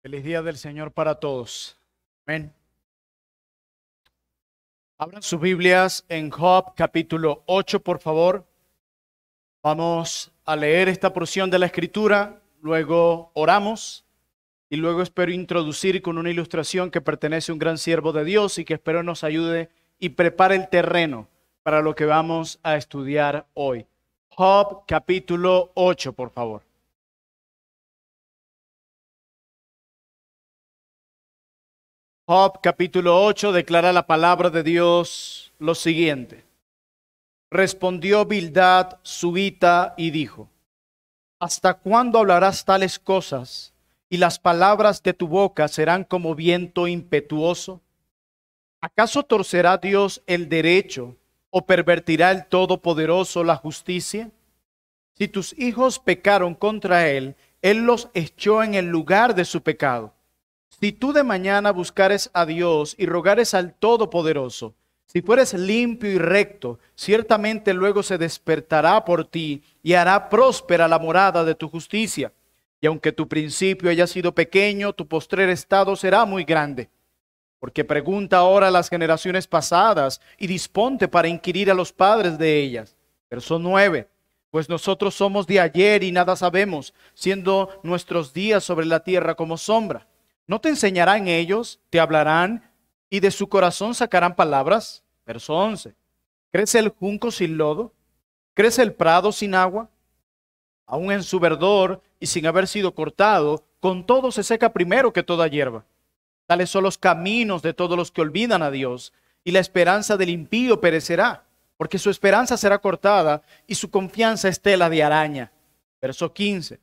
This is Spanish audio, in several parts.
Feliz día del Señor para todos. Amén. Abran sus Biblias en Job capítulo 8, por favor. Vamos a leer esta porción de la Escritura, luego oramos y luego espero introducir con una ilustración que pertenece a un gran siervo de Dios y que espero nos ayude y prepare el terreno para lo que vamos a estudiar hoy. Job capítulo 8, por favor. Job capítulo 8 declara la palabra de Dios lo siguiente. Respondió Bildad subita y dijo: ¿Hasta cuándo hablarás tales cosas y las palabras de tu boca serán como viento impetuoso? ¿Acaso torcerá Dios el derecho o pervertirá el Todopoderoso la justicia? Si tus hijos pecaron contra él, él los echó en el lugar de su pecado. Si tú de mañana buscares a Dios y rogares al Todopoderoso, si fueres limpio y recto, ciertamente luego se despertará por ti y hará próspera la morada de tu justicia. Y aunque tu principio haya sido pequeño, tu postrer estado será muy grande. Porque pregunta ahora a las generaciones pasadas y disponte para inquirir a los padres de ellas. Verso 9. Pues nosotros somos de ayer y nada sabemos, siendo nuestros días sobre la tierra como sombra. ¿No te enseñarán ellos, te hablarán y de su corazón sacarán palabras? Verso 11. ¿Crece el junco sin lodo? ¿Crece el prado sin agua? Aún en su verdor y sin haber sido cortado, con todo se seca primero que toda hierba. Tales son los caminos de todos los que olvidan a Dios, y la esperanza del impío perecerá, porque su esperanza será cortada y su confianza es tela de araña. Verso 15.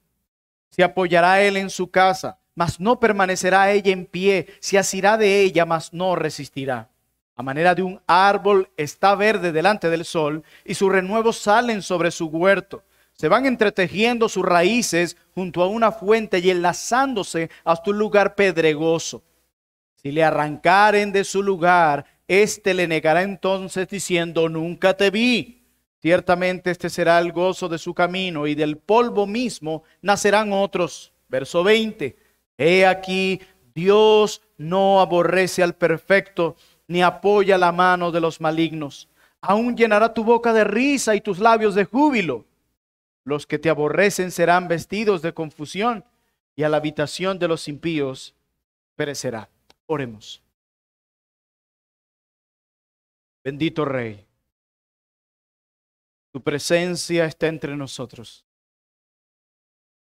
Se apoyará él en su casa, mas no permanecerá ella en pie, se asirá de ella, mas no resistirá. A manera de un árbol está verde delante del sol, y sus renuevos salen sobre su huerto. Se van entretejiendo sus raíces junto a una fuente y enlazándose hasta un lugar pedregoso. Si le arrancaren de su lugar, éste le negará entonces diciendo: nunca te vi. Ciertamente este será el gozo de su camino, y del polvo mismo nacerán otros. Verso 20. He aquí, Dios no aborrece al perfecto, ni apoya la mano de los malignos. Aún llenará tu boca de risa y tus labios de júbilo. Los que te aborrecen serán vestidos de confusión, y a la habitación de los impíos perecerá. Oremos. Bendito Rey, tu presencia está entre nosotros.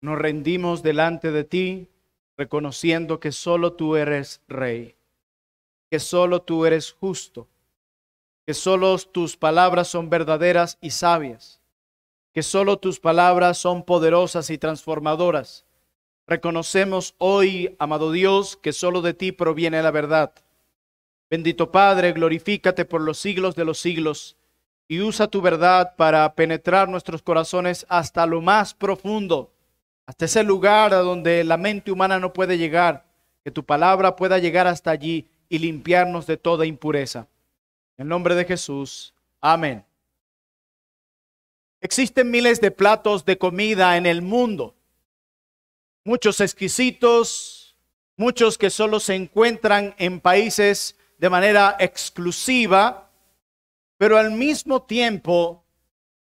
Nos rendimos delante de ti, reconociendo que solo tú eres Rey, que solo tú eres justo, que solo tus palabras son verdaderas y sabias, que solo tus palabras son poderosas y transformadoras. Reconocemos hoy, amado Dios, que solo de ti proviene la verdad. Bendito Padre, glorifícate por los siglos de los siglos y usa tu verdad para penetrar nuestros corazones hasta lo más profundo, hasta ese lugar a donde la mente humana no puede llegar, que tu palabra pueda llegar hasta allí y limpiarnos de toda impureza. En el nombre de Jesús, amén. Existen miles de platos de comida en el mundo, muchos exquisitos, muchos que solo se encuentran en países de manera exclusiva, pero al mismo tiempo,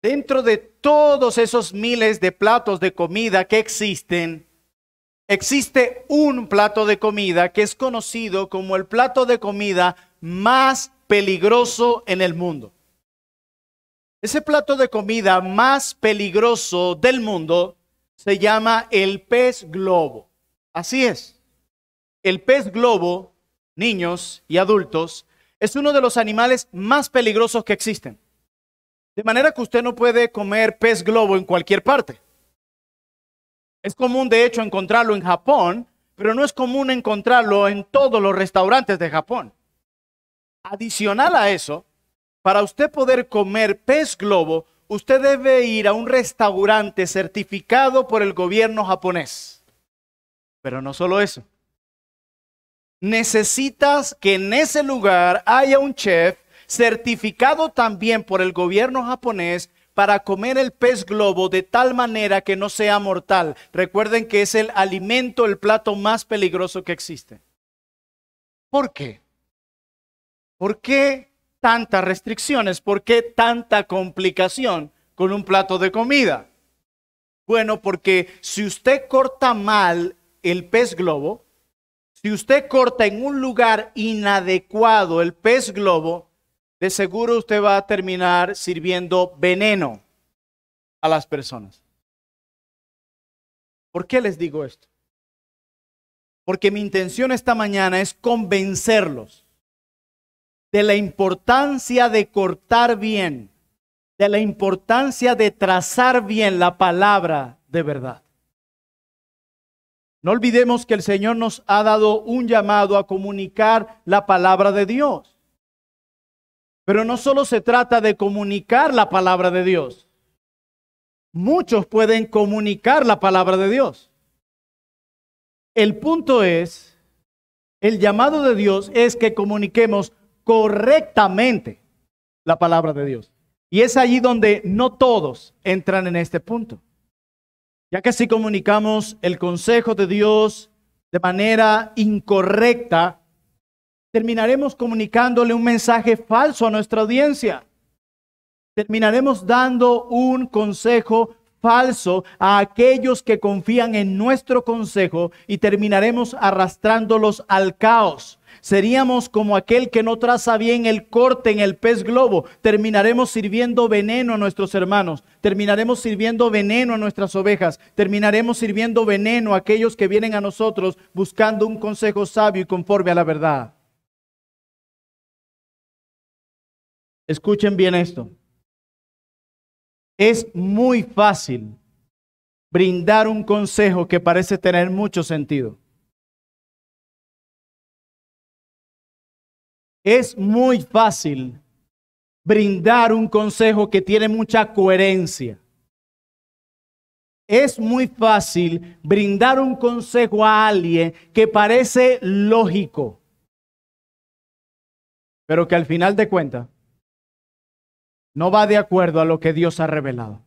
dentro de todos esos miles de platos de comida que existen, existe un plato de comida que es conocido como el plato de comida más peligroso en el mundo. Ese plato de comida más peligroso del mundo se llama el pez globo. Así es. El pez globo, niños y adultos, es uno de los animales más peligrosos que existen. De manera que usted no puede comer pez globo en cualquier parte. Es común, de hecho, encontrarlo en Japón, pero no es común encontrarlo en todos los restaurantes de Japón. Adicional a eso, para usted poder comer pez globo, usted debe ir a un restaurante certificado por el gobierno japonés. Pero no solo eso. Necesitas que en ese lugar haya un chef certificado también por el gobierno japonés para comer el pez globo de tal manera que no sea mortal. Recuerden que es el alimento, el plato más peligroso que existe. ¿Por qué? ¿Por qué tantas restricciones? ¿Por qué tanta complicación con un plato de comida? Bueno, porque si usted corta mal el pez globo, si usted corta en un lugar inadecuado el pez globo, de seguro usted va a terminar sirviendo veneno a las personas. ¿Por qué les digo esto? Porque mi intención esta mañana es convencerlos de la importancia de cortar bien, de la importancia de trazar bien la palabra de verdad. No olvidemos que el Señor nos ha dado un llamado a comunicar la palabra de Dios. Pero no solo se trata de comunicar la palabra de Dios. Muchos pueden comunicar la palabra de Dios. El punto es, el llamado de Dios es que comuniquemos correctamente la palabra de Dios. Y es allí donde no todos entran en este punto. Ya que si comunicamos el consejo de Dios de manera incorrecta, terminaremos comunicándole un mensaje falso a nuestra audiencia. Terminaremos dando un consejo falso a aquellos que confían en nuestro consejo y terminaremos arrastrándolos al caos. Seríamos como aquel que no traza bien el corte en el pez globo. Terminaremos sirviendo veneno a nuestros hermanos. Terminaremos sirviendo veneno a nuestras ovejas. Terminaremos sirviendo veneno a aquellos que vienen a nosotros buscando un consejo sabio y conforme a la verdad. Escuchen bien esto. Es muy fácil brindar un consejo que parece tener mucho sentido. Es muy fácil brindar un consejo que tiene mucha coherencia. Es muy fácil brindar un consejo a alguien que parece lógico, pero que al final de cuentas no va de acuerdo a lo que Dios ha revelado.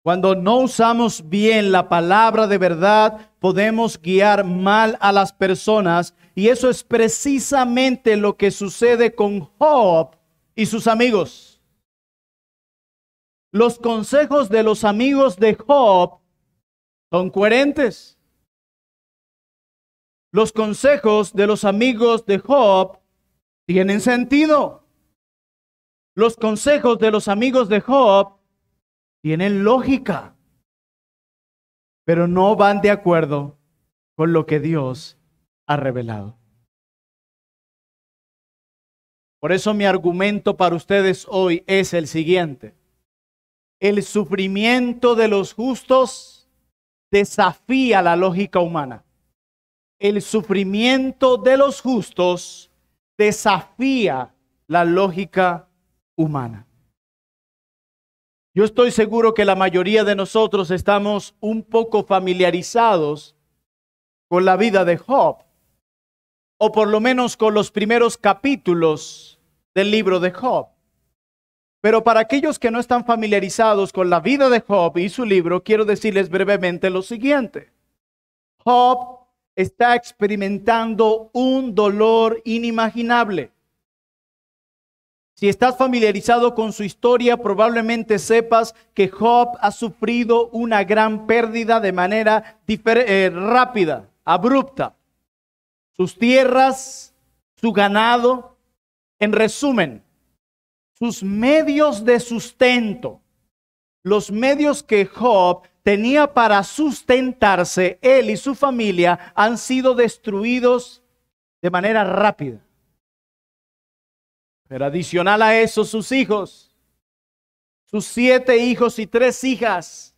Cuando no usamos bien la palabra de verdad, podemos guiar mal a las personas, y eso es precisamente lo que sucede con Job y sus amigos. Los consejos de los amigos de Job son coherentes. Los consejos de los amigos de Job tienen sentido. Los consejos de los amigos de Job tienen lógica, pero no van de acuerdo con lo que Dios ha revelado. Por eso mi argumento para ustedes hoy es el siguiente. El sufrimiento de los justos desafía la lógica humana. El sufrimiento de los justos desafía la lógica humana. Yo estoy seguro que la mayoría de nosotros estamos un poco familiarizados con la vida de Job, o por lo menos con los primeros capítulos del libro de Job. Pero para aquellos que no están familiarizados con la vida de Job y su libro, quiero decirles brevemente lo siguiente. Job está experimentando un dolor inimaginable. Si estás familiarizado con su historia, probablemente sepas que Job ha sufrido una gran pérdida de manera rápida, abrupta. Sus tierras, su ganado, en resumen, sus medios de sustento, los medios que Job tenía para sustentarse, él y su familia, han sido destruidos de manera rápida. Pero adicional a eso, sus hijos, sus 7 hijos y 3 hijas,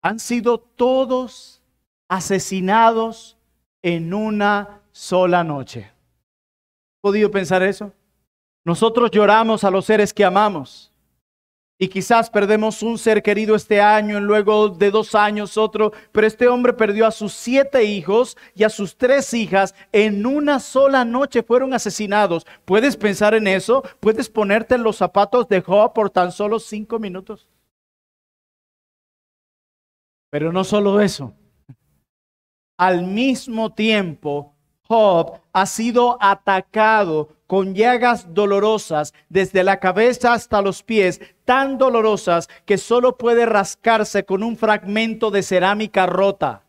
han sido todos asesinados en una sola noche. ¿Has podido pensar eso? Nosotros lloramos a los seres que amamos, Y quizás perdemos un ser querido este año, y luego de 2 años otro, pero este hombre perdió a sus 7 hijos y a sus 3 hijas en una sola noche fueron asesinados. ¿Puedes pensar en eso? ¿Puedes ponerte en los zapatos de Job por tan solo 5 minutos? Pero no solo eso. Al mismo tiempo, Job ha sido atacado con llagas dolorosas desde la cabeza hasta los pies, tan dolorosas que solo puede rascarse con un fragmento de cerámica rota.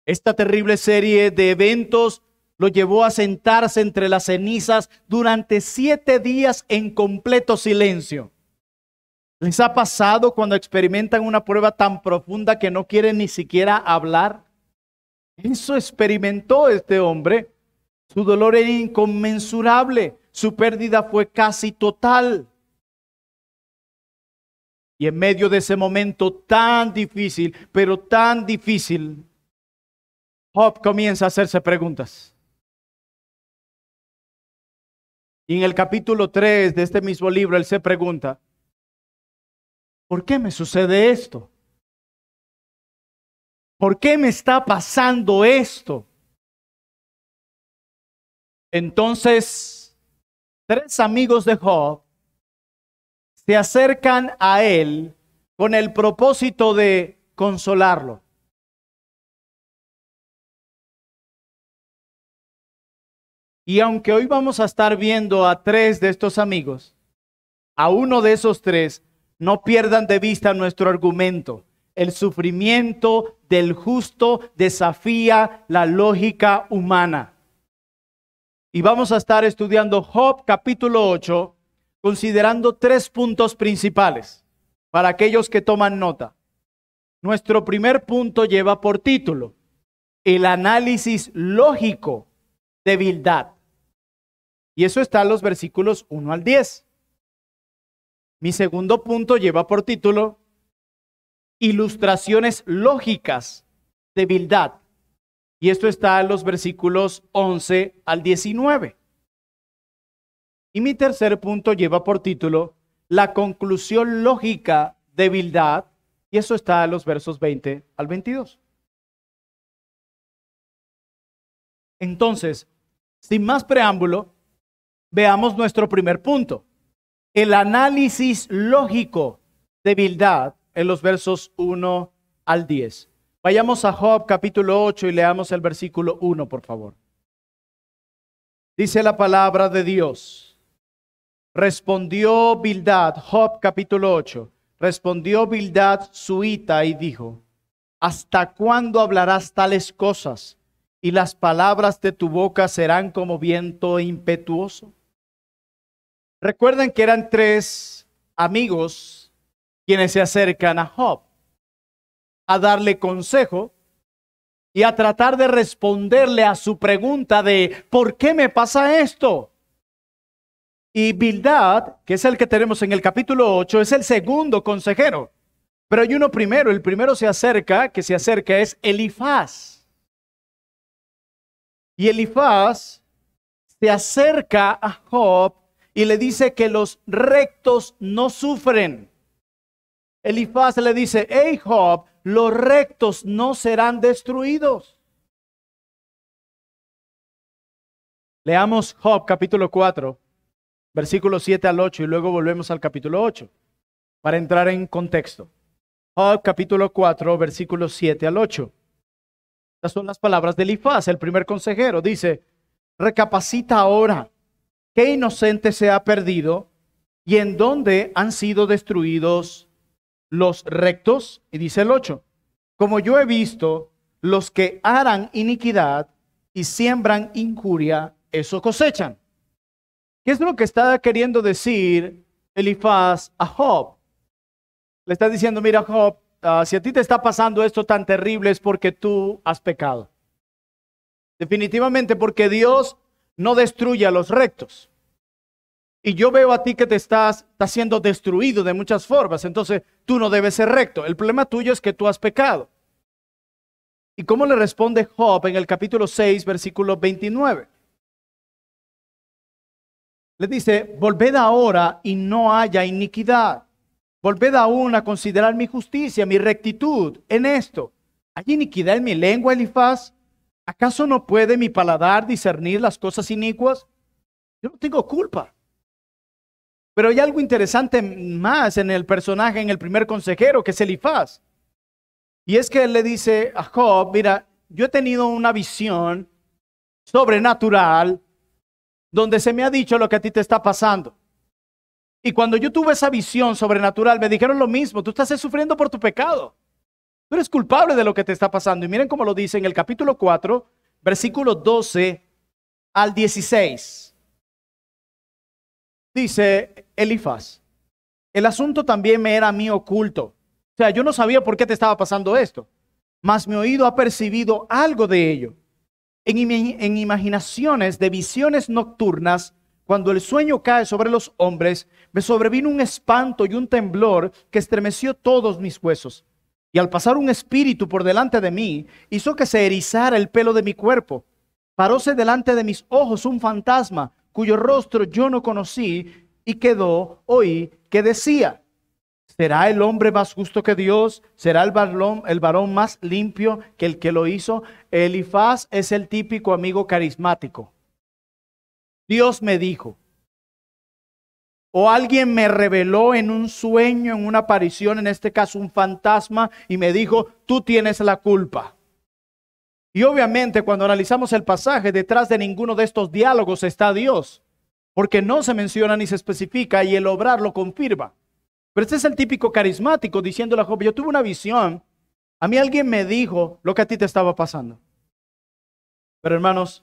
Esta terrible serie de eventos lo llevó a sentarse entre las cenizas durante 7 días en completo silencio. ¿Les ha pasado cuando experimentan una prueba tan profunda que no quieren ni siquiera hablar? Eso experimentó este hombre. Su dolor era inconmensurable. Su pérdida fue casi total. Y en medio de ese momento tan difícil, pero tan difícil, Job comienza a hacerse preguntas. Y en el capítulo 3 de este mismo libro, él se pregunta, ¿por qué me sucede esto? ¿Por qué me está pasando esto? Entonces, 3 amigos de Job se acercan a él con el propósito de consolarlo. Y aunque hoy vamos a estar viendo a 3 de estos amigos, a uno de esos 3, no pierdan de vista nuestro argumento. El sufrimiento del justo desafía la lógica humana. Y vamos a estar estudiando Job capítulo 8, considerando 3 puntos principales para aquellos que toman nota. Nuestro primer punto lleva por título el análisis lógico de Bildad. Y eso está en los versículos 1 al 10. Mi segundo punto lleva por título ilustraciones lógicas de Bildad. Y esto está en los versículos 11 al 19. Y mi tercer punto lleva por título la conclusión lógica de Bildad. Y eso está en los versos 20 al 22. Entonces, sin más preámbulo, veamos nuestro primer punto. El análisis lógico de Bildad en los versos 1 al 10. Vayamos a Job capítulo 8 y leamos el versículo 1, por favor. Dice la palabra de Dios. Respondió Bildad, Job capítulo 8. Respondió Bildad suita y dijo, ¿hasta cuándo hablarás tales cosas? Y las palabras de tu boca serán como viento impetuoso. Recuerden que eran 3 amigos quienes se acercan a Job a darle consejo y a tratar de responderle a su pregunta de ¿por qué me pasa esto? Y Bildad, que es el que tenemos en el capítulo 8, es el segundo consejero. Pero hay uno primero, el primero que se acerca es Elifaz. Y Elifaz se acerca a Job y le dice que los rectos no sufren. Elifaz le dice, hey Job, los rectos no serán destruidos. Leamos Job capítulo 4, versículos 7 al 8 y luego volvemos al capítulo 8 para entrar en contexto. Job capítulo 4, versículos 7 al 8. Estas son las palabras de Elifaz, el primer consejero. Dice, recapacita ahora, ¿qué inocente se ha perdido? ¿Y en dónde han sido destruidos los rectos? Y dice el 8, como yo he visto, los que harán iniquidad y siembran injuria, eso cosechan. ¿Qué es lo que está queriendo decir Elifaz a Job? Le está diciendo, mira Job, si a ti te está pasando esto tan terrible es porque tú has pecado. Definitivamente porque Dios no destruye a los rectos. Y yo veo a ti que estás siendo destruido de muchas formas. Entonces tú no debes ser recto. El problema tuyo es que tú has pecado. ¿Y cómo le responde Job en el capítulo 6, versículo 29? Le dice, volved ahora y no haya iniquidad. Volved aún a considerar mi justicia, mi rectitud en esto. ¿Hay iniquidad en mi lengua, Elifaz? ¿Acaso no puede mi paladar discernir las cosas inicuas? Yo no tengo culpa. Pero hay algo interesante más en el personaje, en el primer consejero, que es Elifaz. Y es que él le dice a Job, mira, yo he tenido una visión sobrenatural donde se me ha dicho lo que a ti te está pasando. Y cuando yo tuve esa visión sobrenatural, me dijeron lo mismo, tú estás sufriendo por tu pecado. Tú eres culpable de lo que te está pasando. Y miren cómo lo dice en el capítulo 4, versículos 12 al 16. Dice Elifaz, el asunto también me era a mí oculto. O sea, yo no sabía por qué te estaba pasando esto, mas mi oído ha percibido algo de ello. En imaginaciones de visiones nocturnas, cuando el sueño cae sobre los hombres, me sobrevino un espanto y un temblor que estremeció todos mis huesos. Y al pasar un espíritu por delante de mí, hizo que se erizara el pelo de mi cuerpo. Paróse delante de mis ojos un fantasma, cuyo rostro yo no conocí, y oí que decía, ¿será el hombre más justo que Dios? ¿Será el varón más limpio que el que lo hizo? Elifaz es el típico amigo carismático. Dios me dijo, o alguien me reveló en un sueño, en una aparición, en este caso un fantasma, y me dijo, tú tienes la culpa. Y obviamente cuando analizamos el pasaje, detrás de ninguno de estos diálogos está Dios, porque no se menciona ni se especifica y el obrar lo confirma. Pero este es el típico carismático diciéndole a Job, yo tuve una visión, a mí alguien me dijo lo que a ti te estaba pasando. Pero hermanos,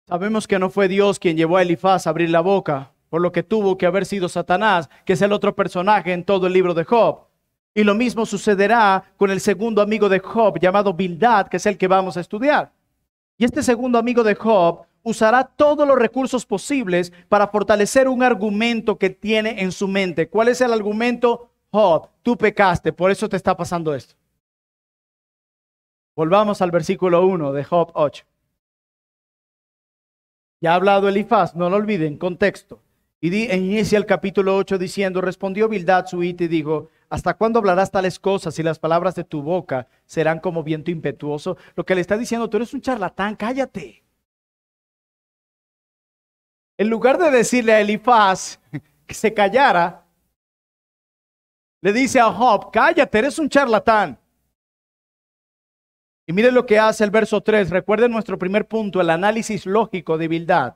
sabemos que no fue Dios quien llevó a Elifaz a abrir la boca, por lo que tuvo que haber sido Satanás, que es el otro personaje en todo el libro de Job. Y lo mismo sucederá con el segundo amigo de Job, llamado Bildad, que es el que vamos a estudiar. Y este segundo amigo de Job usará todos los recursos posibles para fortalecer un argumento que tiene en su mente. ¿Cuál es el argumento? Job, tú pecaste, por eso te está pasando esto. Volvamos al versículo 1 de Job 8. Ya ha hablado Elifaz, no lo olviden, contexto. Y inicia el capítulo 8 diciendo, respondió Bildad su hito y dijo, ¿hasta cuándo hablarás tales cosas y las palabras de tu boca serán como viento impetuoso? Lo que le está diciendo, tú eres un charlatán, cállate. En lugar de decirle a Elifaz que se callara, le dice a Job, cállate, eres un charlatán. Y miren lo que hace el verso 3. Recuerden nuestro primer punto, el análisis lógico de Bildad.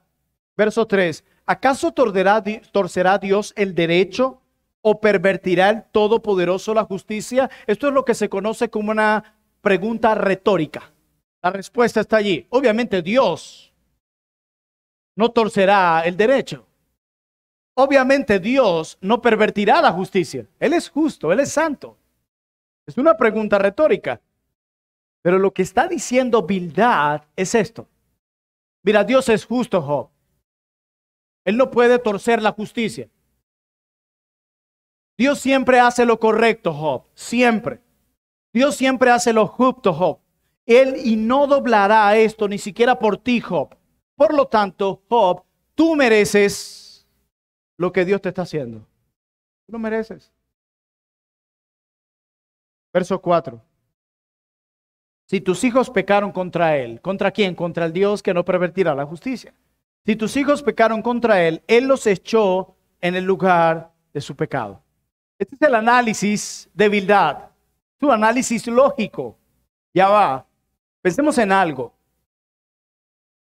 Verso 3. ¿Acaso torcerá Dios el derecho o pervertirá el Todopoderoso la justicia? Esto es lo que se conoce como una pregunta retórica. La respuesta está allí. Obviamente Dios no torcerá el derecho. Obviamente Dios no pervertirá la justicia. Él es justo, Él es santo. Es una pregunta retórica. Pero lo que está diciendo Bildad es esto. Mira, Dios es justo, Job. Él no puede torcer la justicia. Dios siempre hace lo correcto, Job. Siempre. Dios siempre hace lo justo, Job. Él y no doblará esto ni siquiera por ti, Job. Por lo tanto, Job, tú mereces lo que Dios te está haciendo. Tú lo mereces. Verso 4. Si tus hijos pecaron contra él, ¿contra quién? Contra el Dios que no pervertirá la justicia. Si tus hijos pecaron contra él, él los echó en el lugar de su pecado. Este es el análisis de Bildad, su análisis lógico. Ya va, pensemos en algo.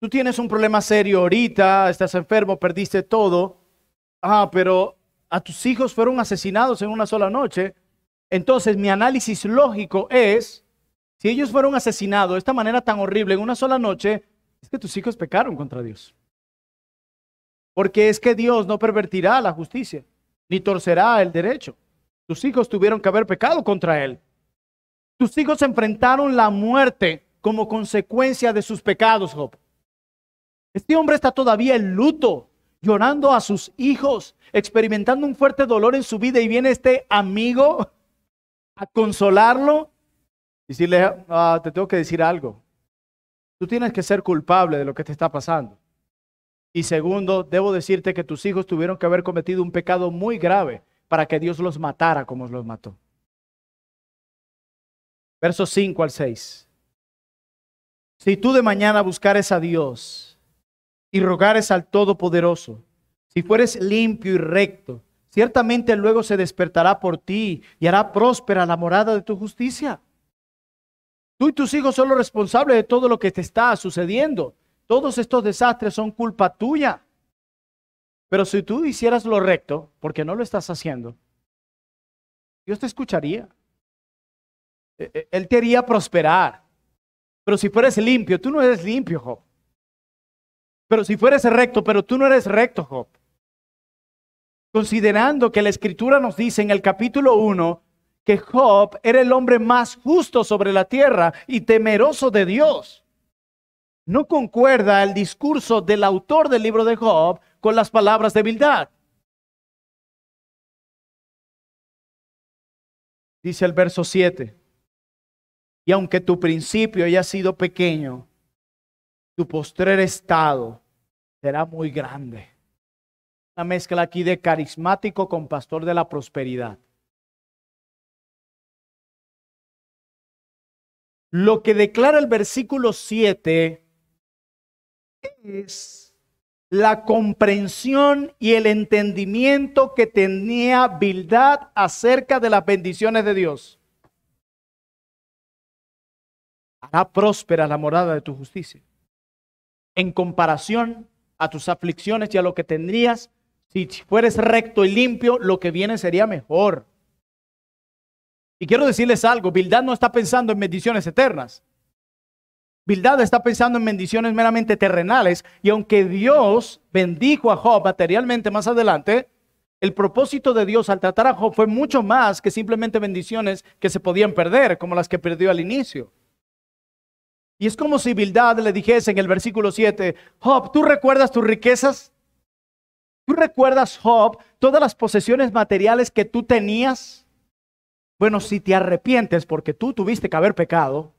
Tú tienes un problema serio ahorita, estás enfermo, perdiste todo. Pero a tus hijos fueron asesinados en una sola noche. Entonces mi análisis lógico es, si ellos fueron asesinados de esta manera tan horrible en una sola noche, es que tus hijos pecaron contra Dios. Porque es que Dios no pervertirá la justicia, ni torcerá el derecho. Tus hijos tuvieron que haber pecado contra Él. Tus hijos enfrentaron la muerte como consecuencia de sus pecados, Job. Este hombre está todavía en luto, llorando a sus hijos, experimentando un fuerte dolor en su vida, y viene este amigo a consolarlo. Decirle, te tengo que decir algo. Tú tienes que ser culpable de lo que te está pasando. Y segundo, debo decirte que tus hijos tuvieron que haber cometido un pecado muy grave para que Dios los matara como los mató. Versos 5 al 6. Si tú de mañana buscares a Dios y rogares al Todopoderoso, si fueres limpio y recto, ciertamente luego se despertará por ti y hará próspera la morada de tu justicia. Tú y tus hijos son los responsables de todo lo que te está sucediendo. Todos estos desastres son culpa tuya. Pero si tú hicieras lo recto, porque no lo estás haciendo, Dios te escucharía. Él te haría prosperar. Pero si fueres limpio, tú no eres limpio, Job. Pero si fueres recto, pero tú no eres recto, Job. Considerando que la Escritura nos dice en el capítulo 1 que Job era el hombre más justo sobre la tierra y temeroso de Dios. No concuerda el discurso del autor del libro de Job con las palabras de Bildad. Dice el verso 7. Y aunque tu principio haya sido pequeño, tu postrer estado será muy grande. Una mezcla aquí de carismático con pastor de la prosperidad. Lo que declara el versículo 7 es la comprensión y el entendimiento que tenía Bildad acerca de las bendiciones de Dios. Hará próspera la morada de tu justicia. En comparación a tus aflicciones y a lo que tendrías, si fueres recto y limpio, lo que viene sería mejor. Y quiero decirles algo, Bildad no está pensando en bendiciones eternas. Bildad está pensando en bendiciones meramente terrenales. Y aunque Dios bendijo a Job materialmente más adelante, el propósito de Dios al tratar a Job fue mucho más que simplemente bendiciones que se podían perder, como las que perdió al inicio. Y es como si Bildad le dijese en el versículo 7, Job, ¿tú recuerdas tus riquezas? ¿Tú recuerdas, Job, todas las posesiones materiales que tú tenías? Bueno, si te arrepientes porque tú tuviste que haber pecado,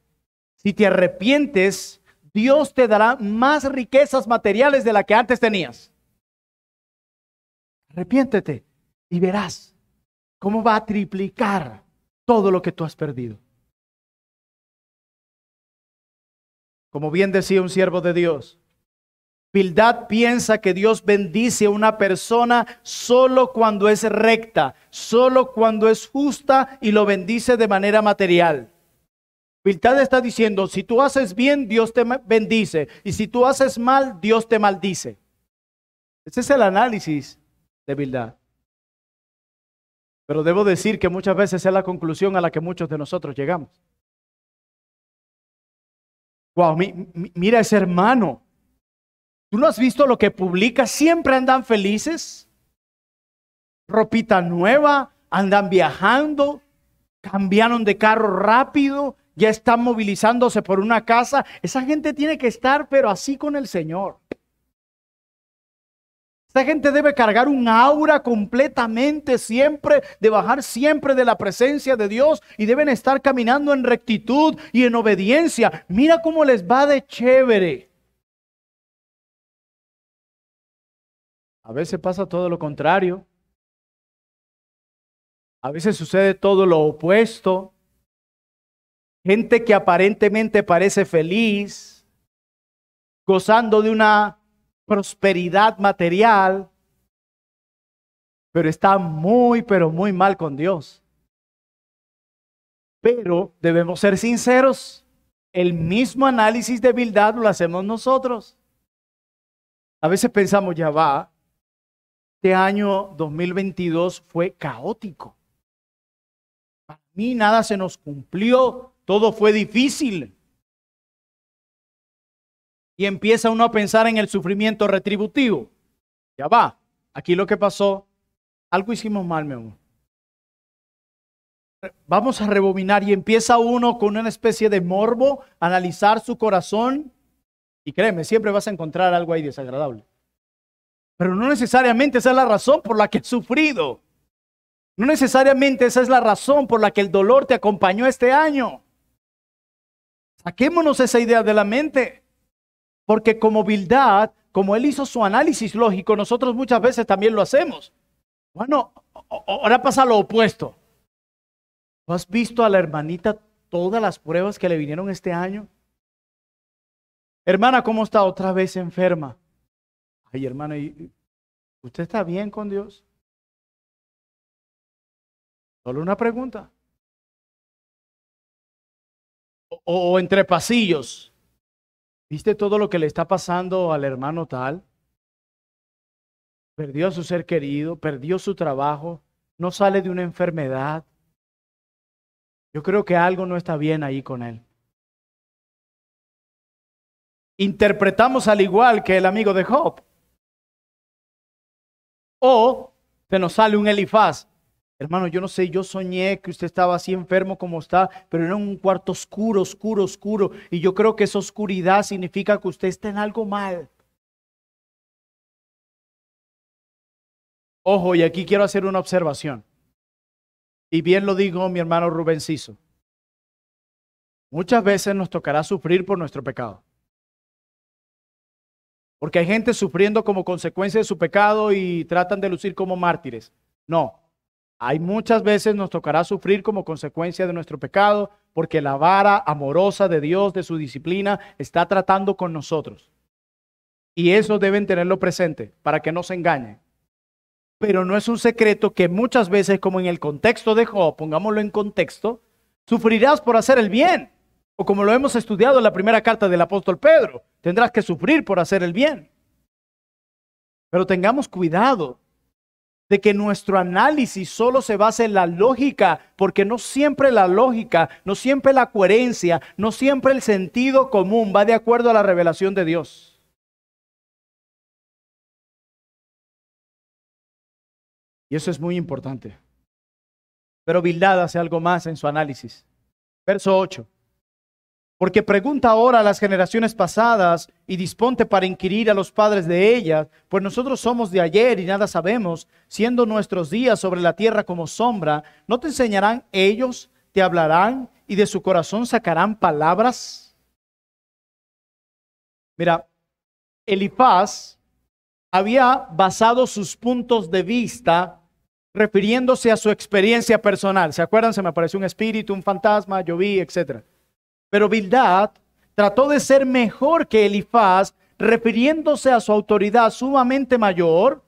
si te arrepientes, Dios te dará más riquezas materiales de las que antes tenías. Arrepiéntete y verás cómo va a triplicar todo lo que tú has perdido. Como bien decía un siervo de Dios, Bildad piensa que Dios bendice a una persona solo cuando es recta, solo cuando es justa y lo bendice de manera material. Bildad está diciendo, si tú haces bien, Dios te bendice, y si tú haces mal, Dios te maldice. Ese es el análisis de Bildad. Pero debo decir que muchas veces es la conclusión a la que muchos de nosotros llegamos. Wow, mira ese hermano. ¿Tú no has visto lo que publica? Siempre andan felices. Ropita nueva, andan viajando, cambiaron de carro rápido, ya están movilizándose por una casa. Esa gente tiene que estar, pero así con el Señor. Esa gente debe cargar un aura completamente siempre, de bajar siempre de la presencia de Dios y deben estar caminando en rectitud y en obediencia. Mira cómo les va de chévere. A veces pasa todo lo contrario. A veces sucede todo lo opuesto. Gente que aparentemente parece feliz, gozando de una prosperidad material, pero está muy, pero muy mal con Dios. Pero debemos ser sinceros, el mismo análisis de Bildad lo hacemos nosotros. A veces pensamos, ya va, este año 2022 fue caótico. Para mí nada se nos cumplió, todo fue difícil. Y empieza uno a pensar en el sufrimiento retributivo. Ya va, aquí lo que pasó, algo hicimos mal, mi amor. Vamos a rebobinar y empieza uno con una especie de morbo, a analizar su corazón. Y créeme, siempre vas a encontrar algo ahí desagradable. Pero no necesariamente esa es la razón por la que he sufrido. No necesariamente esa es la razón por la que el dolor te acompañó este año. Saquémonos esa idea de la mente. Porque como Bildad, como él hizo su análisis lógico, nosotros muchas veces también lo hacemos. Bueno, ahora pasa lo opuesto. ¿No has visto a la hermanita todas las pruebas que le vinieron este año? Hermana, ¿cómo está? Otra vez enferma. Ay, hermana, ¿usted está bien con Dios? Solo una pregunta. O entre pasillos. ¿Viste todo lo que le está pasando al hermano tal? Perdió a su ser querido, perdió su trabajo, no sale de una enfermedad. Yo creo que algo no está bien ahí con él. Interpretamos al igual que el amigo de Job. O se nos sale un Elifaz. Hermano, yo no sé, yo soñé que usted estaba así enfermo como está, pero era un cuarto oscuro, oscuro, oscuro. Y yo creo que esa oscuridad significa que usted está en algo mal. Ojo, y aquí quiero hacer una observación. Y bien lo digo mi hermano Rubén Ciso. Muchas veces nos tocará sufrir por nuestro pecado. Porque hay gente sufriendo como consecuencia de su pecado y tratan de lucir como mártires. No. Hay muchas veces nos tocará sufrir como consecuencia de nuestro pecado porque la vara amorosa de Dios, de su disciplina, está tratando con nosotros. Y eso deben tenerlo presente para que no se engañen. Pero no es un secreto que muchas veces, como en el contexto de Job, pongámoslo en contexto, sufrirás por hacer el bien. O como lo hemos estudiado en la primera carta del apóstol Pedro, tendrás que sufrir por hacer el bien. Pero tengamos cuidado de que nuestro análisis solo se base en la lógica, porque no siempre la lógica, no siempre la coherencia, no siempre el sentido común va de acuerdo a la revelación de Dios. Y eso es muy importante. Pero Bildad hace algo más en su análisis. Verso 8. Porque pregunta ahora a las generaciones pasadas y disponte para inquirir a los padres de ellas, pues nosotros somos de ayer y nada sabemos, siendo nuestros días sobre la tierra como sombra. ¿No te enseñarán ellos, te hablarán y de su corazón sacarán palabras? Mira, Elifaz había basado sus puntos de vista refiriéndose a su experiencia personal. ¿Se acuerdan? Se me apareció un espíritu, un fantasma, yo vi, etcétera. Pero Bildad trató de ser mejor que Elifaz, refiriéndose a su autoridad sumamente mayor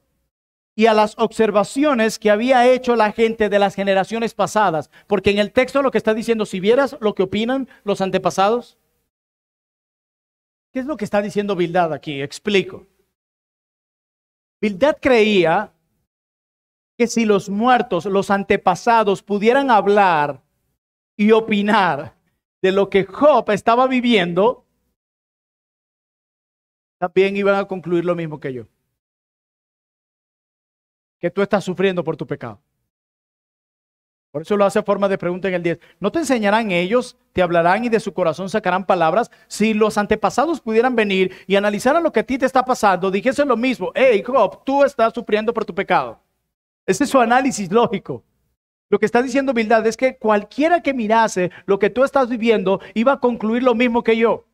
y a las observaciones que había hecho la gente de las generaciones pasadas. Porque en el texto lo que está diciendo, si vieras lo que opinan los antepasados, ¿qué es lo que está diciendo Bildad aquí? Explico. Bildad creía que si los muertos, los antepasados, pudieran hablar y opinar de lo que Job estaba viviendo, también iban a concluir lo mismo que yo. Que tú estás sufriendo por tu pecado. Por eso lo hace a forma de pregunta en el 10. ¿No te enseñarán ellos, te hablarán y de su corazón sacarán palabras? Si los antepasados pudieran venir y analizaran lo que a ti te está pasando, dijesen lo mismo. Hey, Job, tú estás sufriendo por tu pecado. Ese es su análisis lógico. Lo que está diciendo Bildad es que cualquiera que mirase lo que tú estás viviendo iba a concluir lo mismo que yo.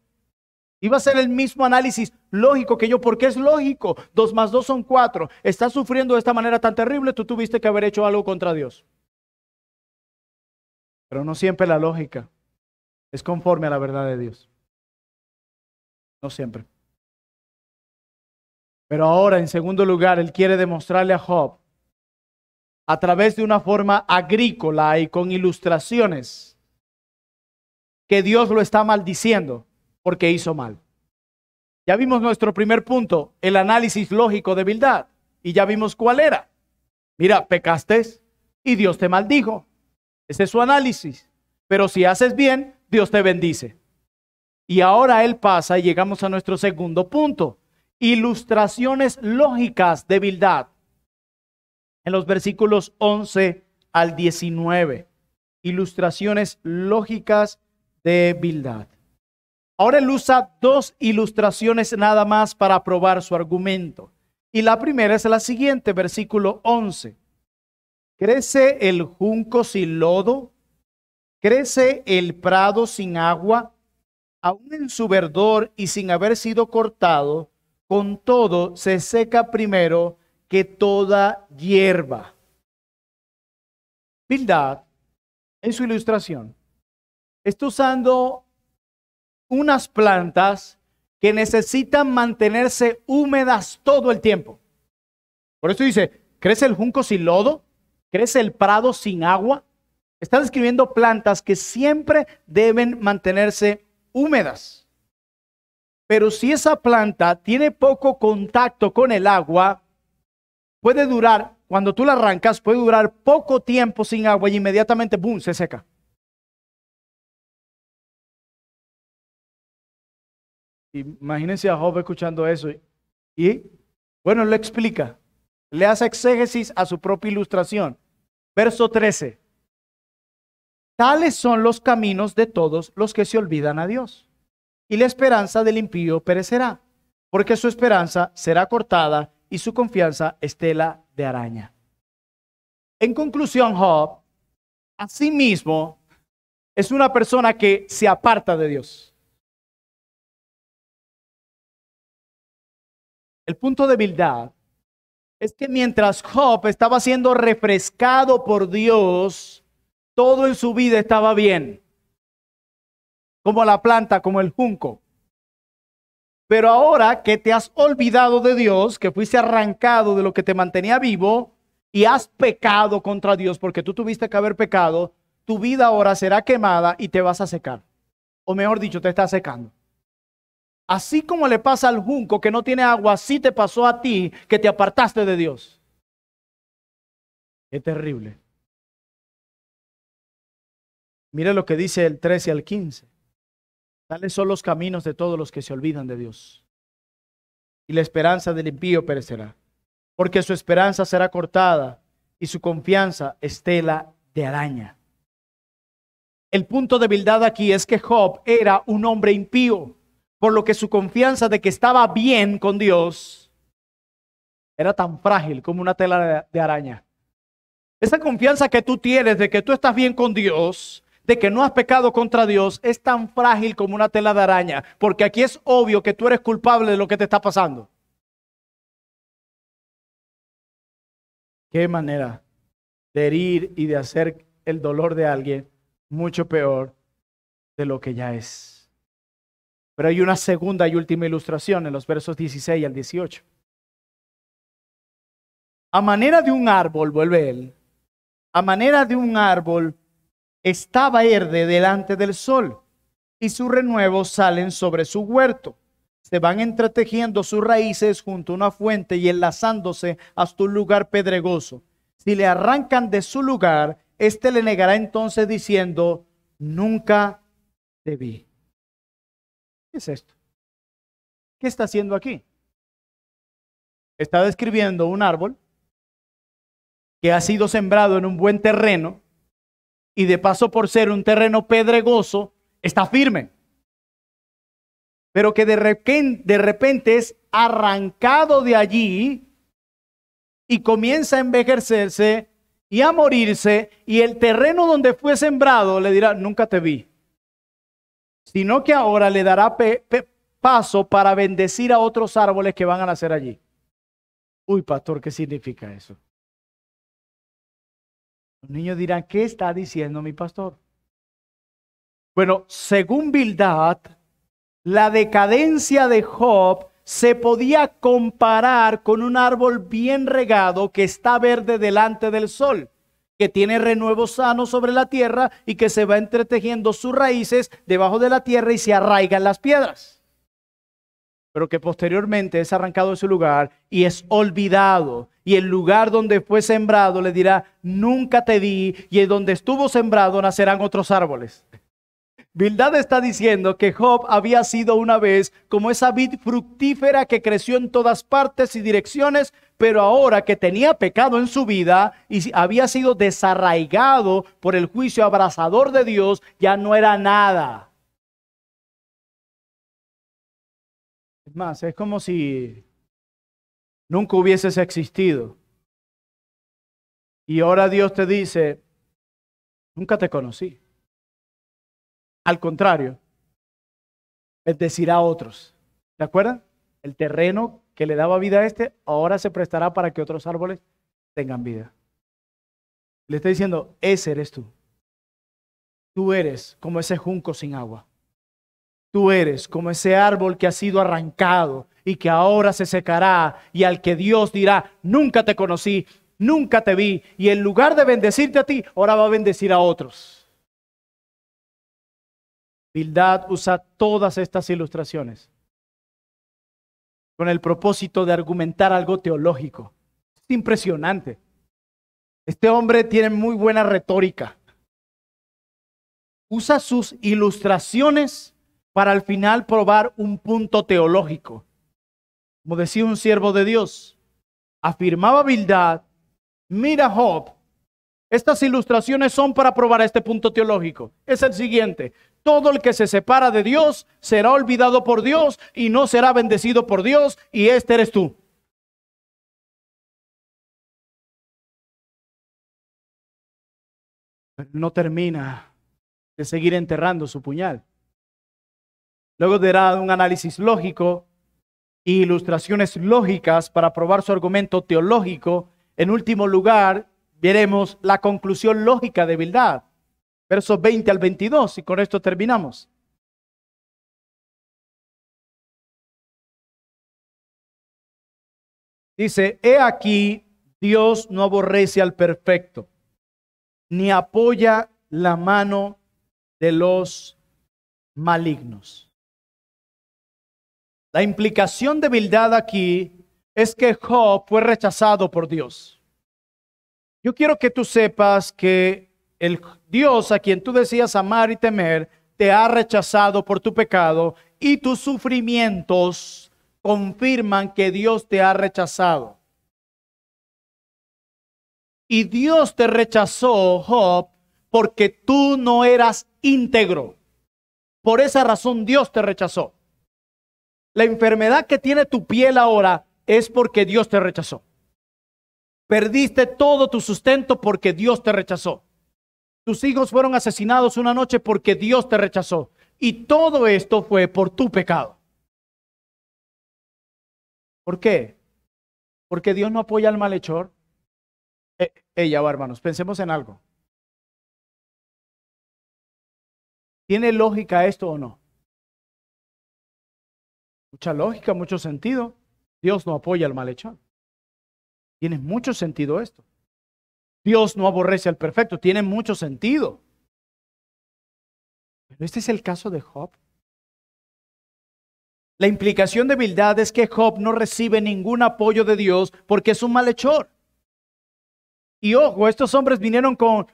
Iba a ser el mismo análisis lógico que yo, porque es lógico. 2 más 2 son 4. Estás sufriendo de esta manera tan terrible, tú tuviste que haber hecho algo contra Dios. Pero no siempre la lógica es conforme a la verdad de Dios. No siempre. Pero ahora, en segundo lugar, él quiere demostrarle a Job, a través de una forma agrícola y con ilustraciones, que Dios lo está maldiciendo porque hizo mal. Ya vimos nuestro primer punto, el análisis lógico de Bildad, y ya vimos cuál era. Mira, pecaste y Dios te maldijo. Ese es su análisis. Pero si haces bien, Dios te bendice. Y ahora él pasa y llegamos a nuestro segundo punto, ilustraciones lógicas de Bildad. En los versículos 11 al 19, ilustraciones lógicas de Bildad. Ahora él usa 2 ilustraciones nada más para probar su argumento. Y la primera es la siguiente, versículo 11. ¿Crece el junco sin lodo? ¿Crece el prado sin agua? Aún en su verdor y sin haber sido cortado, con todo se seca primero que toda hierba. Bildad, en su ilustración, está usando unas plantas que necesitan mantenerse húmedas todo el tiempo. Por eso dice, ¿crece el junco sin lodo? ¿Crece el prado sin agua? Está describiendo plantas que siempre deben mantenerse húmedas. Pero si esa planta tiene poco contacto con el agua, puede durar, cuando tú la arrancas, puede durar poco tiempo sin agua y inmediatamente, ¡boom!, se seca. Imagínense a Job escuchando eso. Y, bueno, lo explica. Le hace exégesis a su propia ilustración. Verso 13. Tales son los caminos de todos los que se olvidan a Dios. Y la esperanza del impío perecerá, porque su esperanza será cortada y su confianza estela de araña. En conclusión, Job, asimismo, es una persona que se aparta de Dios. El punto de Bildad es que mientras Job estaba siendo refrescado por Dios, todo en su vida estaba bien. Como la planta, como el junco. Pero ahora que te has olvidado de Dios, que fuiste arrancado de lo que te mantenía vivo y has pecado contra Dios porque tú tuviste que haber pecado, tu vida ahora será quemada y te vas a secar. O mejor dicho, te está secando. Así como le pasa al junco que no tiene agua, así te pasó a ti que te apartaste de Dios. Qué terrible. Mire lo que dice el 13 al 15. Tales son los caminos de todos los que se olvidan de Dios. Y la esperanza del impío perecerá, porque su esperanza será cortada y su confianza estela de araña. El punto de Bildad aquí es que Job era un hombre impío, por lo que su confianza de que estaba bien con Dios era tan frágil como una tela de araña. Esa confianza que tú tienes de que tú estás bien con Dios, de que no has pecado contra Dios, es tan frágil como una tela de araña, porque aquí es obvio que tú eres culpable de lo que te está pasando. Qué manera de herir y de hacer el dolor de alguien mucho peor de lo que ya es. Pero hay una segunda y última ilustración en los versos 16 al 18. A manera de un árbol, vuelve él, a manera de un árbol está verde delante del sol y sus renuevos salen sobre su huerto. Se van entretejiendo sus raíces junto a una fuente y enlazándose hasta un lugar pedregoso. Si le arrancan de su lugar, éste le negará entonces diciendo, nunca te vi. ¿Qué es esto? ¿Qué está haciendo aquí? Está describiendo un árbol que ha sido sembrado en un buen terreno y de paso por ser un terreno pedregoso, está firme. Pero que de repente es arrancado de allí y comienza a envejecerse y a morirse, y el terreno donde fue sembrado le dirá, nunca te vi. Sino que ahora le dará paso para bendecir a otros árboles que van a nacer allí. Uy, pastor, ¿qué significa eso? Los niños dirán, ¿qué está diciendo mi pastor? Bueno, según Bildad, la decadencia de Job se podía comparar con un árbol bien regado que está verde delante del sol, que tiene renuevo sano sobre la tierra y que se va entretejiendo sus raíces debajo de la tierra y se arraiga en las piedras. Pero que posteriormente es arrancado de su lugar y es olvidado. Y el lugar donde fue sembrado le dirá, nunca te vi, y en donde estuvo sembrado nacerán otros árboles. Bildad está diciendo que Job había sido una vez como esa vid fructífera que creció en todas partes y direcciones, pero ahora que tenía pecado en su vida y había sido desarraigado por el juicio abrasador de Dios, ya no era nada. Es más, es como si nunca hubieses existido. Y ahora Dios te dice, nunca te conocí. Al contrario, bendecirá a otros. ¿De acuerdo? El terreno que le daba vida a este, ahora se prestará para que otros árboles tengan vida. Le está diciendo, ese eres tú. Tú eres como ese junco sin agua. Tú eres como ese árbol que ha sido arrancado y que ahora se secará, y al que Dios dirá, nunca te conocí, nunca te vi, y en lugar de bendecirte a ti, ahora va a bendecir a otros. Bildad usa todas estas ilustraciones con el propósito de argumentar algo teológico. Es impresionante. Este hombre tiene muy buena retórica. Usa sus ilustraciones para al final probar un punto teológico. Como decía un siervo de Dios, afirmaba Bildad, mira Job, estas ilustraciones son para probar este punto teológico. Es el siguiente: todo el que se separa de Dios será olvidado por Dios y no será bendecido por Dios, y este eres tú. Pero no termina de seguir enterrando su puñal. Luego dará un análisis lógico e ilustraciones lógicas para probar su argumento teológico. En último lugar, veremos la conclusión lógica de Bildad. Versos 20 al 22, y con esto terminamos. Dice, he aquí, Dios no aborrece al perfecto, ni apoya la mano de los malignos. La implicación de Bildad aquí es que Job fue rechazado por Dios. Yo quiero que tú sepas que el Dios a quien tú decías amar y temer te ha rechazado por tu pecado, y tus sufrimientos confirman que Dios te ha rechazado. Y Dios te rechazó, Job, porque tú no eras íntegro. Por esa razón Dios te rechazó. La enfermedad que tiene tu piel ahora es porque Dios te rechazó. Perdiste todo tu sustento porque Dios te rechazó. Tus hijos fueron asesinados una noche porque Dios te rechazó. Y todo esto fue por tu pecado. ¿Por qué? Porque Dios no apoya al malhechor. Ya va, hermanos, pensemos en algo. ¿Tiene lógica esto o no? Mucha lógica, mucho sentido. Dios no apoya al malhechor. Tiene mucho sentido esto. Dios no aborrece al perfecto. Tiene mucho sentido. Pero este es el caso de Job. La implicación de Bildad es que Job no recibe ningún apoyo de Dios porque es un malhechor. Y ojo, estos hombres vinieron con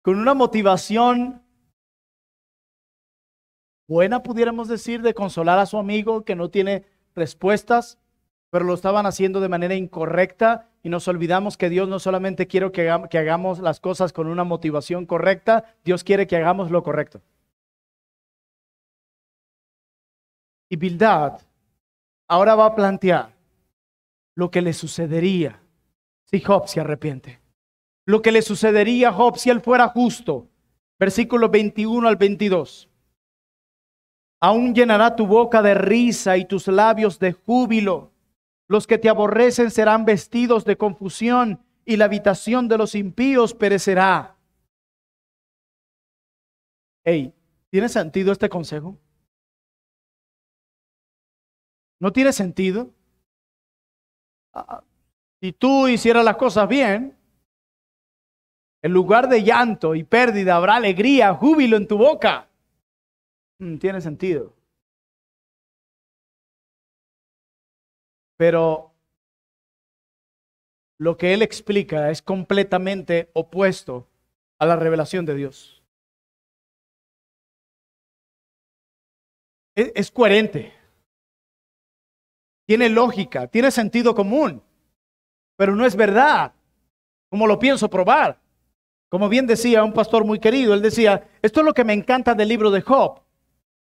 una motivación buena, pudiéramos decir, de consolar a su amigo que no tiene respuestas, pero lo estaban haciendo de manera incorrecta, y nos olvidamos que Dios no solamente quiere que hagamos las cosas con una motivación correcta, Dios quiere que hagamos lo correcto. Y Bildad ahora va a plantear lo que le sucedería si Job se arrepiente. Lo que le sucedería a Job si él fuera justo. Versículos 21 al 22. Aún llenará tu boca de risa y tus labios de júbilo. Los que te aborrecen serán vestidos de confusión, y la habitación de los impíos perecerá. Hey, ¿tiene sentido este consejo? ¿No tiene sentido? Si tú hicieras las cosas bien, en lugar de llanto y pérdida habrá alegría, júbilo en tu boca. Tiene sentido. Pero lo que él explica es completamente opuesto a la revelación de Dios. Es coherente. Tiene lógica, tiene sentido común, pero no es verdad, como lo pienso probar. Como bien decía un pastor muy querido, él decía, esto es lo que me encanta del libro de Job.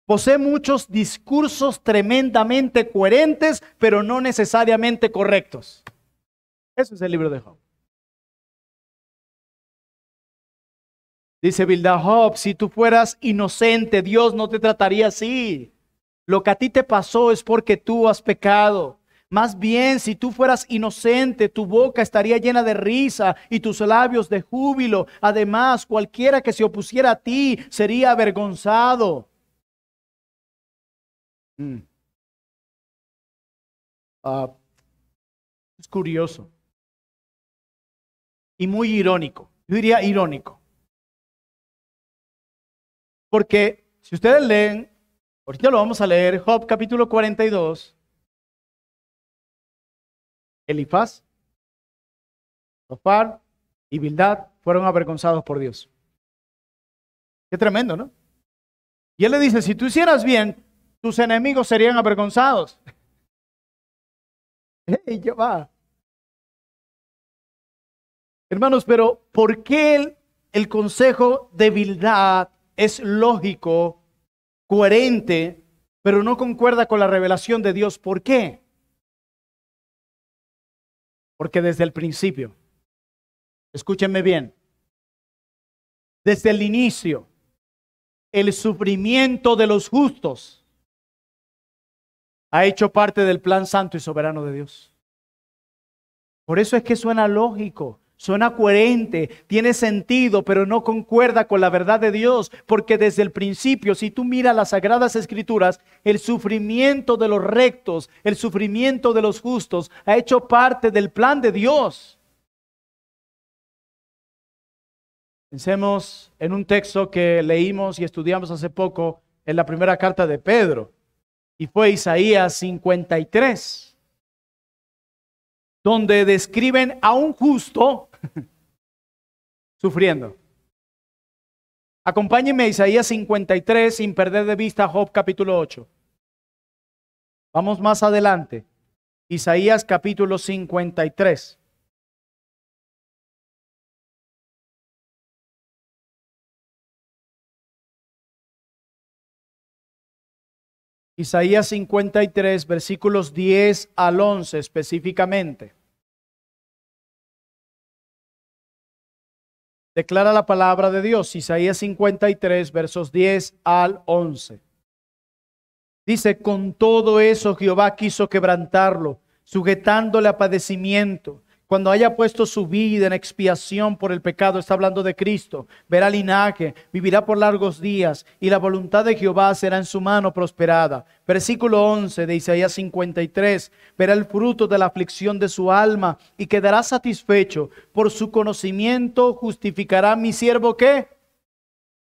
Posee muchos discursos tremendamente coherentes, pero no necesariamente correctos. Eso es el libro de Job. Dice Bildad, Job, si tú fueras inocente, Dios no te trataría así. Lo que a ti te pasó es porque tú has pecado. Más bien, si tú fueras inocente, tu boca estaría llena de risa y tus labios de júbilo. Además, cualquiera que se opusiera a ti sería avergonzado. Mm. Ah, es curioso y muy irónico. Yo diría irónico. Porque si ustedes leen, ahorita lo vamos a leer, Job capítulo 42, Elifaz, Zofar y Bildad fueron avergonzados por Dios. Qué tremendo, ¿no? Y él le dice, si tú hicieras bien, tus enemigos serían avergonzados. Hey, ya va. Hermanos, pero ¿por qué el consejo de Bildad es lógico, coherente, pero no concuerda con la revelación de Dios? ¿Por qué? Porque desde el principio, escúchenme bien, desde el inicio, el sufrimiento de los justos ha hecho parte del plan santo y soberano de Dios. Por eso es que suena lógico, suena coherente, tiene sentido, pero no concuerda con la verdad de Dios, porque desde el principio, si tú miras las Sagradas Escrituras, el sufrimiento de los rectos, el sufrimiento de los justos, ha hecho parte del plan de Dios. Pensemos en un texto que leímos y estudiamos hace poco en la primera carta de Pedro, y fue Isaías 53. Donde describen a un justo sufriendo. Acompáñenme a Isaías 53 sin perder de vista Job capítulo 8. Vamos más adelante. Isaías capítulo 53. Isaías 53, versículos 10 al 11 específicamente. Declara la palabra de Dios, Isaías 53, versos 10 al 11. Dice, con todo eso Jehová quiso quebrantarlo, sujetándole a padecimiento. Cuando haya puesto su vida en expiación por el pecado, está hablando de Cristo, verá linaje, vivirá por largos días, y la voluntad de Jehová será en su mano prosperada. Versículo 11 de Isaías 53, verá el fruto de la aflicción de su alma y quedará satisfecho. Por su conocimiento justificará mi siervo, ¿qué?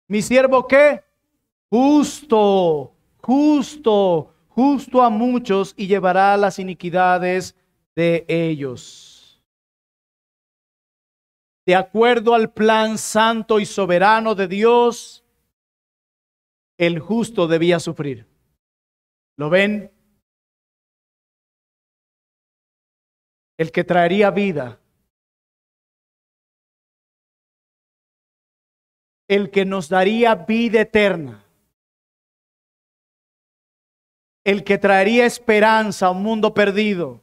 ¿Mi siervo qué? Justo, justo a muchos y llevará las iniquidades de ellos. De acuerdo al plan santo y soberano de Dios, el justo debía sufrir. ¿Lo ven? El que traería vida. El que nos daría vida eterna. El que traería esperanza a un mundo perdido.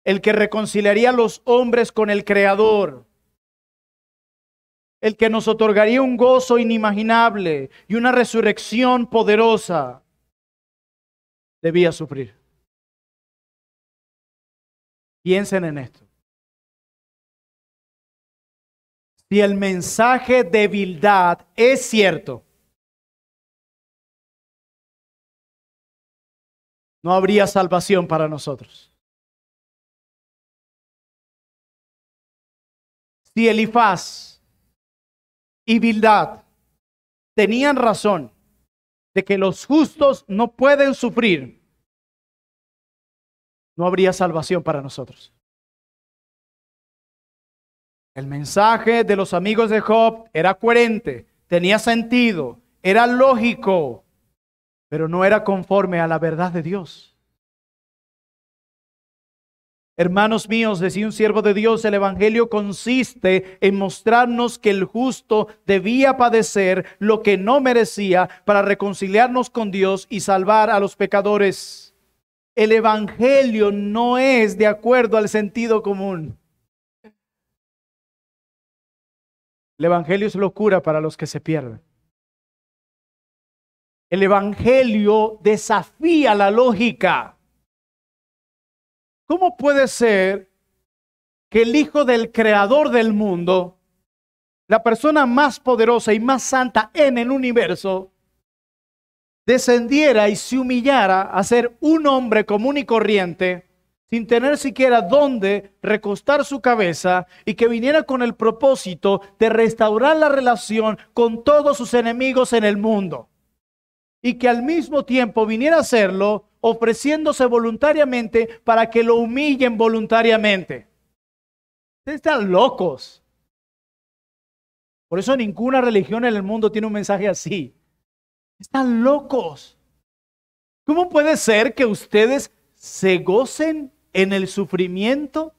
El que reconciliaría a los hombres con el Creador. El que nos otorgaría un gozo inimaginable y una resurrección poderosa, debía sufrir. Piensen en esto. Si el mensaje de Bildad es cierto, no habría salvación para nosotros. Si Elifaz y Bildad tenían razón de que los justos no pueden sufrir, no habría salvación para nosotros. El mensaje de los amigos de Job era coherente, tenía sentido, era lógico, pero no era conforme a la verdad de Dios. Hermanos míos, decía un siervo de Dios, el evangelio consiste en mostrarnos que el justo debía padecer lo que no merecía para reconciliarnos con Dios y salvar a los pecadores. El evangelio no es de acuerdo al sentido común. El evangelio es locura para los que se pierden. El evangelio desafía la lógica. ¿Cómo puede ser que el Hijo del Creador del mundo, la persona más poderosa y más santa en el universo, descendiera y se humillara a ser un hombre común y corriente, sin tener siquiera dónde recostar su cabeza, y que viniera con el propósito de restaurar la relación con todos sus enemigos en el mundo? Y que al mismo tiempo viniera a hacerlo ofreciéndose voluntariamente para que lo humillen voluntariamente. Ustedes están locos. Por eso ninguna religión en el mundo tiene un mensaje así. Están locos. ¿Cómo puede ser que ustedes se gocen en el sufrimiento?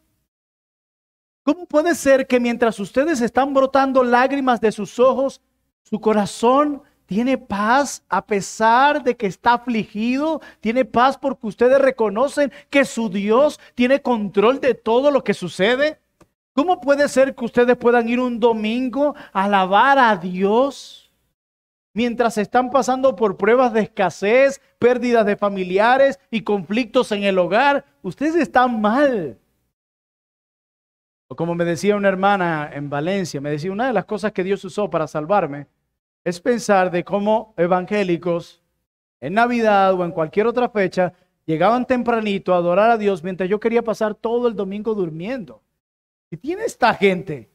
¿Cómo puede ser que mientras ustedes están brotando lágrimas de sus ojos, su corazón tiene paz a pesar de que está afligido? Tiene paz porque ustedes reconocen que su Dios tiene control de todo lo que sucede. ¿Cómo puede ser que ustedes puedan ir un domingo a alabar a Dios mientras están pasando por pruebas de escasez, pérdidas de familiares y conflictos en el hogar? Ustedes están mal. O como me decía una hermana en Valencia, me decía, una de las cosas que Dios usó para salvarme es pensar de cómo evangélicos en Navidad o en cualquier otra fecha llegaban tempranito a adorar a Dios mientras yo quería pasar todo el domingo durmiendo. ¿Qué tiene esta gente?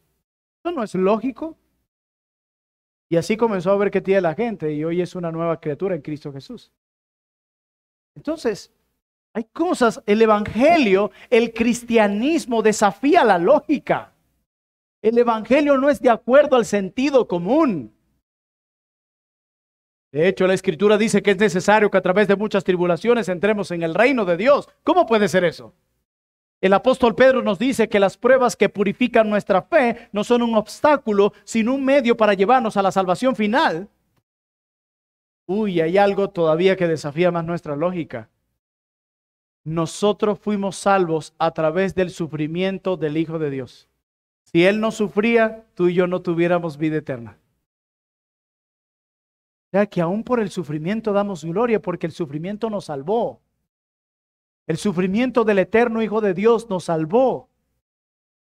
¿Eso no es lógico? Y así comenzó a ver qué tiene la gente, y hoy es una nueva criatura en Cristo Jesús. Entonces, hay cosas, el evangelio, el cristianismo desafía la lógica. El evangelio no es de acuerdo al sentido común. De hecho, la Escritura dice que es necesario que a través de muchas tribulaciones entremos en el reino de Dios. ¿Cómo puede ser eso? El apóstol Pedro nos dice que las pruebas que purifican nuestra fe no son un obstáculo, sino un medio para llevarnos a la salvación final. Uy, hay algo todavía que desafía más nuestra lógica. Nosotros fuimos salvos a través del sufrimiento del Hijo de Dios. Si Él no sufría, tú y yo no tuviéramos vida eterna. O sea que aún por el sufrimiento damos gloria, porque el sufrimiento nos salvó. El sufrimiento del eterno Hijo de Dios nos salvó.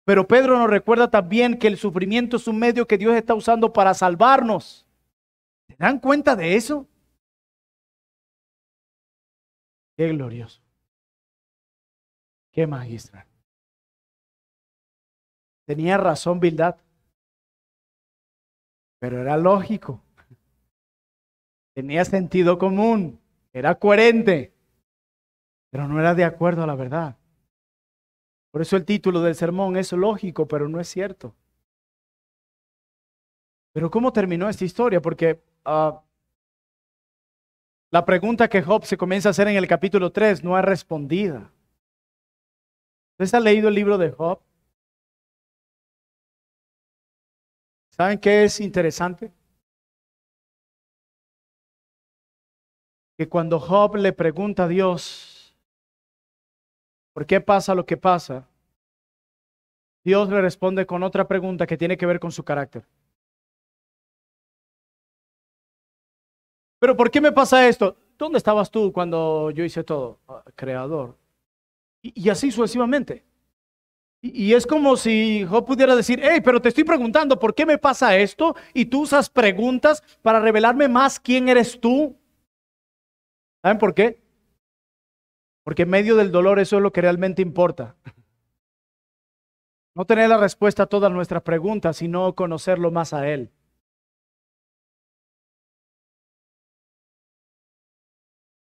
Pero Pedro nos recuerda también que el sufrimiento es un medio que Dios está usando para salvarnos. ¿Se dan cuenta de eso? Qué glorioso. Qué magistral. Tenía razón Bildad, pero era lógico. Tenía sentido común. Era coherente. Pero no era de acuerdo a la verdad. Por eso el título del sermón es lógico, pero no es cierto. Pero ¿cómo terminó esta historia? Porque la pregunta que Job se comienza a hacer en el capítulo 3 no es respondida. ¿Ustedes han leído el libro de Job? ¿Saben qué es interesante? Que cuando Job le pregunta a Dios, ¿por qué pasa lo que pasa? Dios le responde con otra pregunta que tiene que ver con su carácter. ¿Pero por qué me pasa esto? ¿Dónde estabas tú cuando yo hice todo? Creador. Y así sucesivamente. Y es como si Job pudiera decir, hey, pero te estoy preguntando, ¿por qué me pasa esto? Y tú usas preguntas para revelarme más quién eres tú. ¿Saben por qué? Porque en medio del dolor eso es lo que realmente importa. No tener la respuesta a todas nuestras preguntas, sino conocerlo más a Él.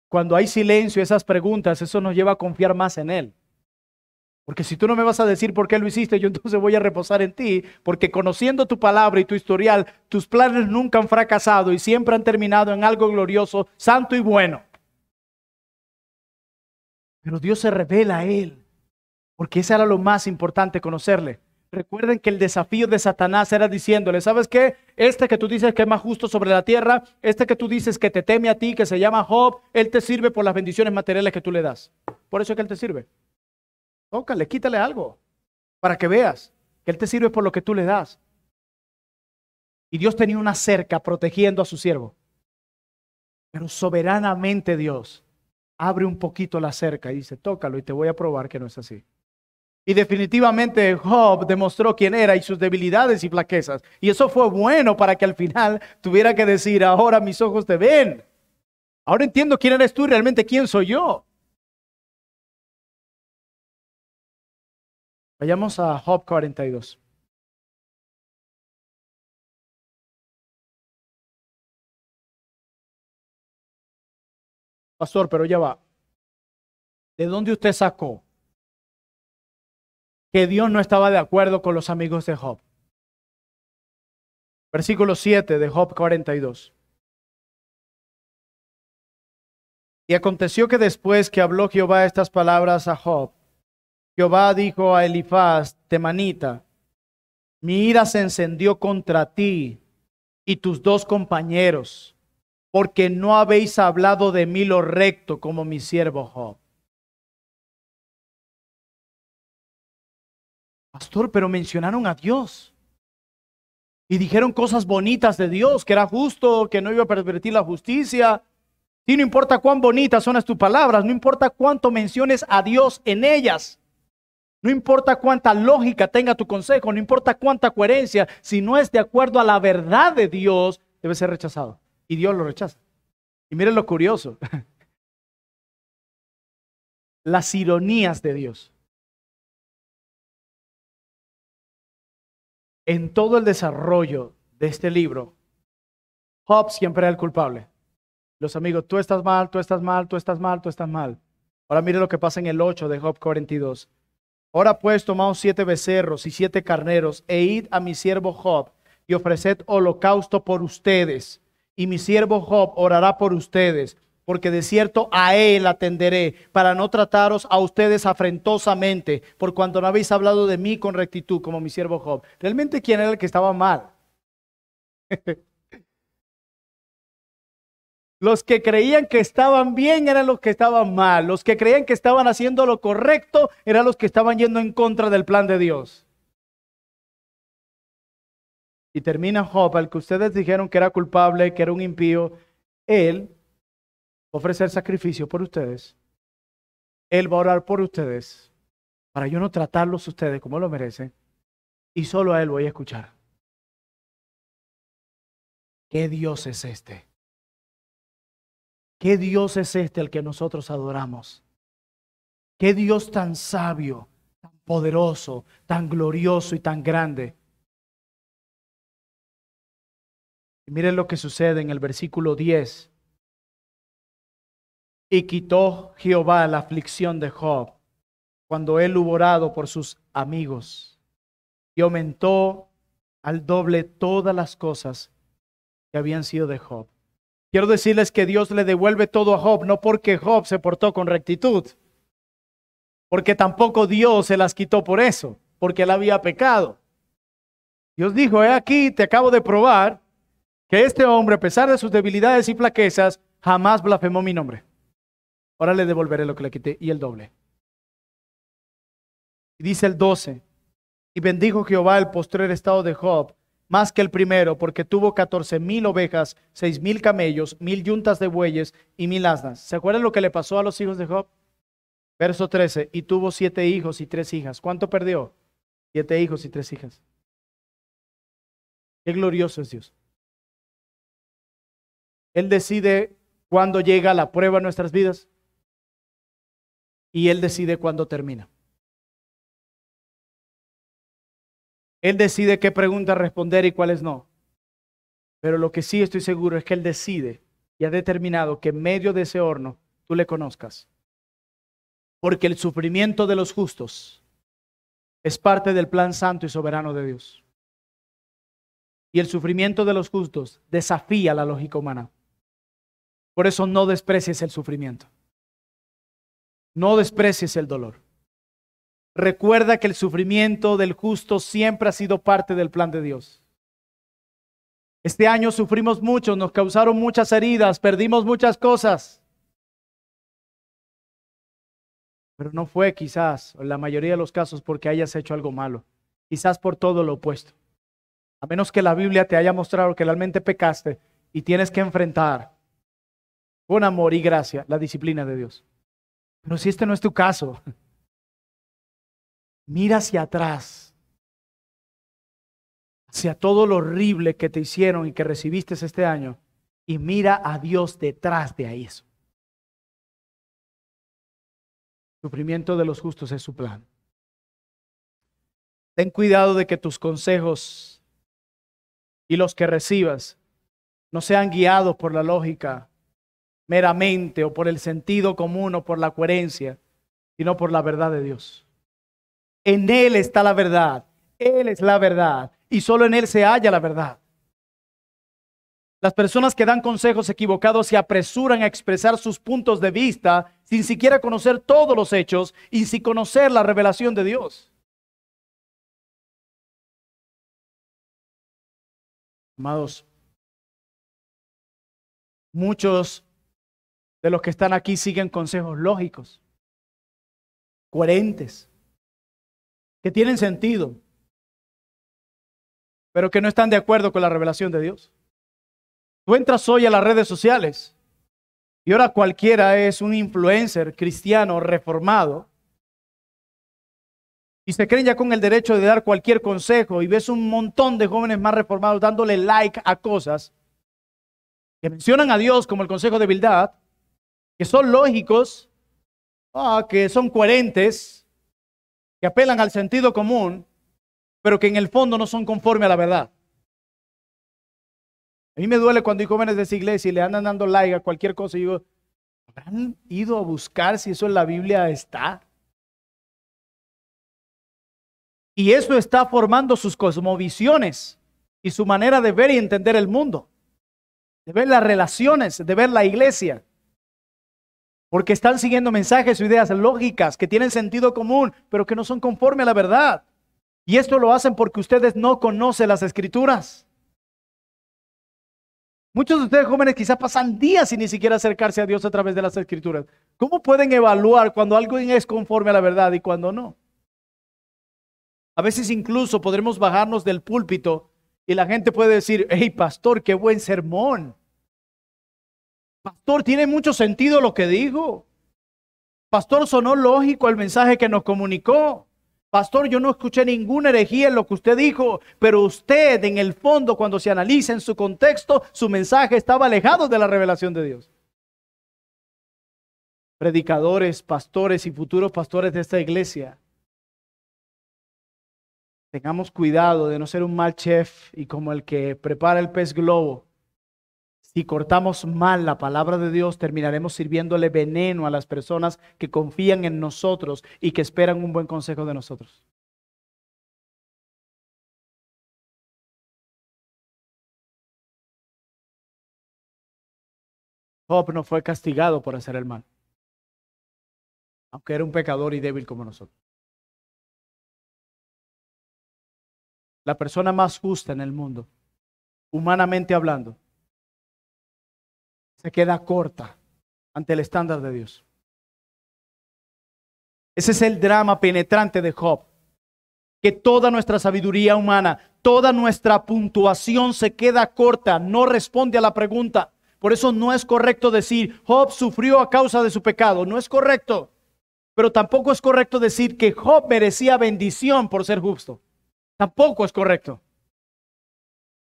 Cuando hay silencio, esas preguntas, eso nos lleva a confiar más en Él. Porque si tú no me vas a decir por qué lo hiciste, yo entonces voy a reposar en ti, porque conociendo tu palabra y tu historial, tus planes nunca han fracasado y siempre han terminado en algo glorioso, santo y bueno. Pero Dios se revela a Él, porque eso era lo más importante, conocerle. Recuerden que el desafío de Satanás era diciéndole, ¿sabes qué? Este que tú dices que es más justo sobre la tierra, este que tú dices que te teme a ti, que se llama Job, él te sirve por las bendiciones materiales que tú le das. Por eso es que él te sirve. Tócale, quítale algo, para que veas que él te sirve por lo que tú le das. Y Dios tenía una cerca protegiendo a su siervo. Pero soberanamente Dios abre un poquito la cerca y dice, tócalo y te voy a probar que no es así. Y definitivamente Job demostró quién era y sus debilidades y flaquezas. Y eso fue bueno para que al final tuviera que decir, ahora mis ojos te ven. Ahora entiendo quién eres tú y realmente quién soy yo. Vayamos a Job 42. Pastor, pero ya va. ¿De dónde usted sacó que Dios no estaba de acuerdo con los amigos de Job? Versículo 7 de Job 42. Y aconteció que después que habló Jehová estas palabras a Job, Jehová dijo a Elifaz temanita, mi ira se encendió contra ti y tus dos compañeros, porque no habéis hablado de mí lo recto como mi siervo Job. Pastor, pero mencionaron a Dios y dijeron cosas bonitas de Dios, que era justo, que no iba a pervertir la justicia. Y no importa cuán bonitas son tus palabras, no importa cuánto menciones a Dios en ellas, no importa cuánta lógica tenga tu consejo, no importa cuánta coherencia, si no es de acuerdo a la verdad de Dios, debe ser rechazado. Y Dios lo rechaza. Y miren lo curioso, las ironías de Dios. En todo el desarrollo de este libro, Job siempre era el culpable. Los amigos, tú estás mal, tú estás mal, tú estás mal, tú estás mal. Ahora mire lo que pasa en el 8 de Job 42. Ahora pues tomaos 7 becerros y 7 carneros e id a mi siervo Job y ofreced holocausto por ustedes. Y mi siervo Job orará por ustedes, porque de cierto a él atenderé, para no trataros a ustedes afrentosamente, por cuanto no habéis hablado de mí con rectitud como mi siervo Job. ¿Realmente quién era el que estaba mal? Los que creían que estaban bien eran los que estaban mal. Los que creían que estaban haciendo lo correcto eran los que estaban yendo en contra del plan de Dios. Y termina Job, al que ustedes dijeron que era culpable, que era un impío. Él ofrece el sacrificio por ustedes. Él va a orar por ustedes, para yo no tratarlos ustedes como lo merecen. Y solo a él voy a escuchar. ¿Qué Dios es este? ¿Qué Dios es este al que nosotros adoramos? ¿Qué Dios tan sabio, tan poderoso, tan glorioso y tan grande? Y miren lo que sucede en el versículo 10. Y quitó Jehová la aflicción de Job cuando él hubo orado por sus amigos, y aumentó al doble todas las cosas que habían sido de Job. Quiero decirles que Dios le devuelve todo a Job, no porque Job se portó con rectitud, porque tampoco Dios se las quitó por eso, porque él había pecado. Dios dijo, he aquí, te acabo de probar que este hombre, a pesar de sus debilidades y flaquezas, jamás blasfemó mi nombre. Ahora le devolveré lo que le quité y el doble. Y dice el 12, y bendijo Jehová el postrer estado de Job, más que el primero, porque tuvo 14,000 ovejas, 6,000 camellos, 1,000 yuntas de bueyes y 1,000 asnas. ¿Se acuerdan lo que le pasó a los hijos de Job? Verso 13, y tuvo 7 hijos y 3 hijas. ¿Cuánto perdió? 7 hijos y 3 hijas. Qué glorioso es Dios. Él decide cuándo llega la prueba en nuestras vidas y Él decide cuándo termina. Él decide qué preguntas responder y cuáles no. Pero lo que sí estoy seguro es que Él decide y ha determinado que en medio de ese horno tú le conozcas. Porque el sufrimiento de los justos es parte del plan santo y soberano de Dios. Y el sufrimiento de los justos desafía la lógica humana. Por eso no desprecies el sufrimiento. No desprecies el dolor. Recuerda que el sufrimiento del justo siempre ha sido parte del plan de Dios. Este año sufrimos mucho, nos causaron muchas heridas, perdimos muchas cosas. Pero no fue quizás, en la mayoría de los casos, porque hayas hecho algo malo. Quizás por todo lo opuesto. A menos que la Biblia te haya mostrado que realmente pecaste y tienes que enfrentar con amor y gracia la disciplina de Dios. Pero si este no es tu caso, mira hacia atrás, hacia todo lo horrible que te hicieron y que recibiste este año, y mira a Dios detrás de eso. El sufrimiento de los justos es su plan. Ten cuidado de que tus consejos y los que recibas no sean guiados por la lógica meramente o por el sentido común o por la coherencia, sino por la verdad de Dios. En Él está la verdad. Él es la verdad y solo en Él se halla la verdad. Las personas que dan consejos equivocados se apresuran a expresar sus puntos de vista sin siquiera conocer todos los hechos y sin conocer la revelación de Dios. Amados, muchos de los que están aquí siguen consejos lógicos, coherentes, que tienen sentido, pero que no están de acuerdo con la revelación de Dios. Tú entras hoy a las redes sociales y ahora cualquiera es un influencer cristiano reformado y se creen ya con el derecho de dar cualquier consejo y ves un montón de jóvenes más reformados dándole like a cosas que mencionan a Dios como el consejo de Bildad, que son lógicos, que son coherentes, que apelan al sentido común, pero que en el fondo no son conforme a la verdad. A mí me duele cuando hay jóvenes de esa iglesia y le andan dando like a cualquier cosa y digo, ¿habrán ido a buscar si eso en la Biblia está? Y eso está formando sus cosmovisiones y su manera de ver y entender el mundo, de ver las relaciones, de ver la iglesia. Porque están siguiendo mensajes o ideas lógicas que tienen sentido común, pero que no son conforme a la verdad. Y esto lo hacen porque ustedes no conocen las Escrituras. Muchos de ustedes jóvenes quizás pasan días sin ni siquiera acercarse a Dios a través de las Escrituras. ¿Cómo pueden evaluar cuando algo es conforme a la verdad y cuando no? A veces incluso podremos bajarnos del púlpito y la gente puede decir, hey pastor, qué buen sermón. Pastor, tiene mucho sentido lo que dijo. Pastor, sonó lógico el mensaje que nos comunicó. Pastor, yo no escuché ninguna herejía en lo que usted dijo, pero usted en el fondo, cuando se analiza en su contexto, su mensaje estaba alejado de la revelación de Dios. Predicadores, pastores y futuros pastores de esta iglesia, tengamos cuidado de no ser un mal chef y como el que prepara el pez globo. Si cortamos mal la palabra de Dios, terminaremos sirviéndole veneno a las personas que confían en nosotros y que esperan un buen consejo de nosotros. Job no fue castigado por hacer el mal, aunque era un pecador y débil como nosotros. La persona más justa en el mundo, humanamente hablando, se queda corta ante el estándar de Dios. Ese es el drama penetrante de Job, que toda nuestra sabiduría humana, toda nuestra puntuación se queda corta, no responde a la pregunta. Por eso no es correcto decir, Job sufrió a causa de su pecado, no es correcto. Pero tampoco es correcto decir que Job merecía bendición por ser justo. Tampoco es correcto.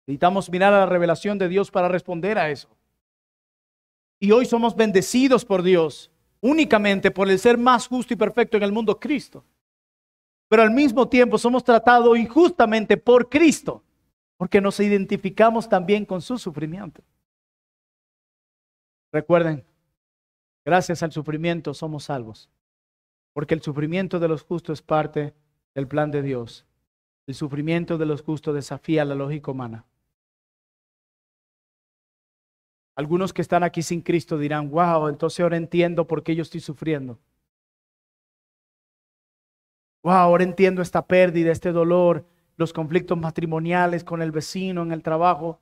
Necesitamos mirar a la revelación de Dios para responder a eso. Y hoy somos bendecidos por Dios únicamente por el ser más justo y perfecto en el mundo, Cristo. Pero al mismo tiempo somos tratados injustamente por Cristo, porque nos identificamos también con su sufrimiento. Recuerden, gracias al sufrimiento somos salvos, porque el sufrimiento de los justos es parte del plan de Dios. El sufrimiento de los justos desafía la lógica humana. Algunos que están aquí sin Cristo dirán, wow, entonces ahora entiendo por qué yo estoy sufriendo. Wow, ahora entiendo esta pérdida, este dolor, los conflictos matrimoniales con el vecino, en el trabajo.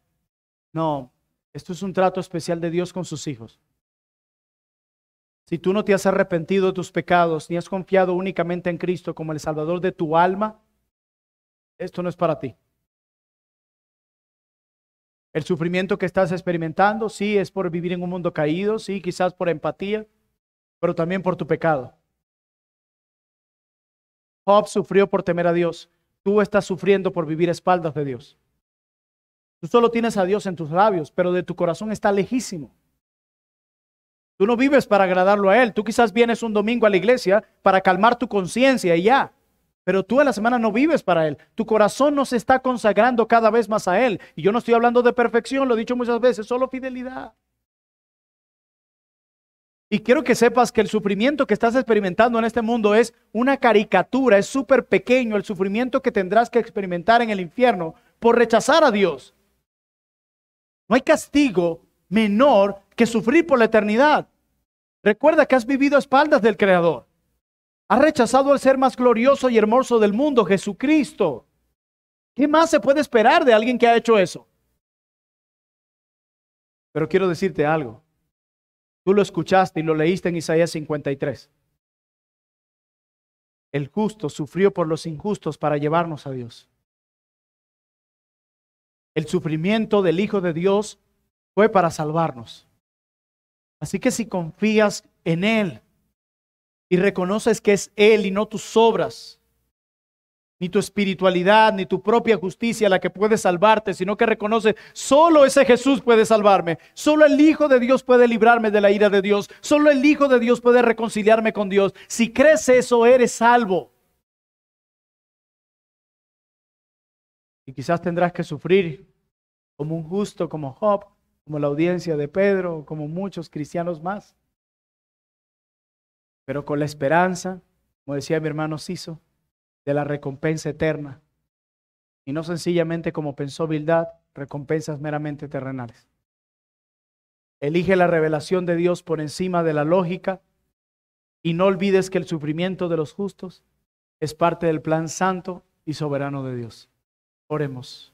No, esto es un trato especial de Dios con sus hijos. Si tú no te has arrepentido de tus pecados, ni has confiado únicamente en Cristo como el Salvador de tu alma, esto no es para ti. El sufrimiento que estás experimentando, sí, es por vivir en un mundo caído, sí, quizás por empatía, pero también por tu pecado. Job sufrió por temer a Dios. Tú estás sufriendo por vivir a espaldas de Dios. Tú solo tienes a Dios en tus labios, pero de tu corazón está lejísimo. Tú no vives para agradarlo a Él. Tú quizás vienes un domingo a la iglesia para calmar tu conciencia y ya. Pero tú en la semana no vives para Él. Tu corazón no se está consagrando cada vez más a Él. Y yo no estoy hablando de perfección, lo he dicho muchas veces, solo fidelidad. Y quiero que sepas que el sufrimiento que estás experimentando en este mundo es una caricatura, es súper pequeño el sufrimiento que tendrás que experimentar en el infierno por rechazar a Dios. No hay castigo menor que sufrir por la eternidad. Recuerda que has vivido a espaldas del Creador. Has rechazado al ser más glorioso y hermoso del mundo, Jesucristo. ¿Qué más se puede esperar de alguien que ha hecho eso? Pero quiero decirte algo. Tú lo escuchaste y lo leíste en Isaías 53. El justo sufrió por los injustos para llevarnos a Dios. El sufrimiento del Hijo de Dios fue para salvarnos. Así que si confías en Él y reconoces que es Él y no tus obras, ni tu espiritualidad, ni tu propia justicia la que puede salvarte, sino que reconoces, solo ese Jesús puede salvarme, solo el Hijo de Dios puede librarme de la ira de Dios, solo el Hijo de Dios puede reconciliarme con Dios. Si crees eso, eres salvo. Y quizás tendrás que sufrir como un justo, como Job, como la audiencia de Pedro, como muchos cristianos más. Pero con la esperanza, como decía mi hermano Ciso, de la recompensa eterna. Y no sencillamente como pensó Bildad, recompensas meramente terrenales. Elige la revelación de Dios por encima de la lógica y no olvides que el sufrimiento de los justos es parte del plan santo y soberano de Dios. Oremos.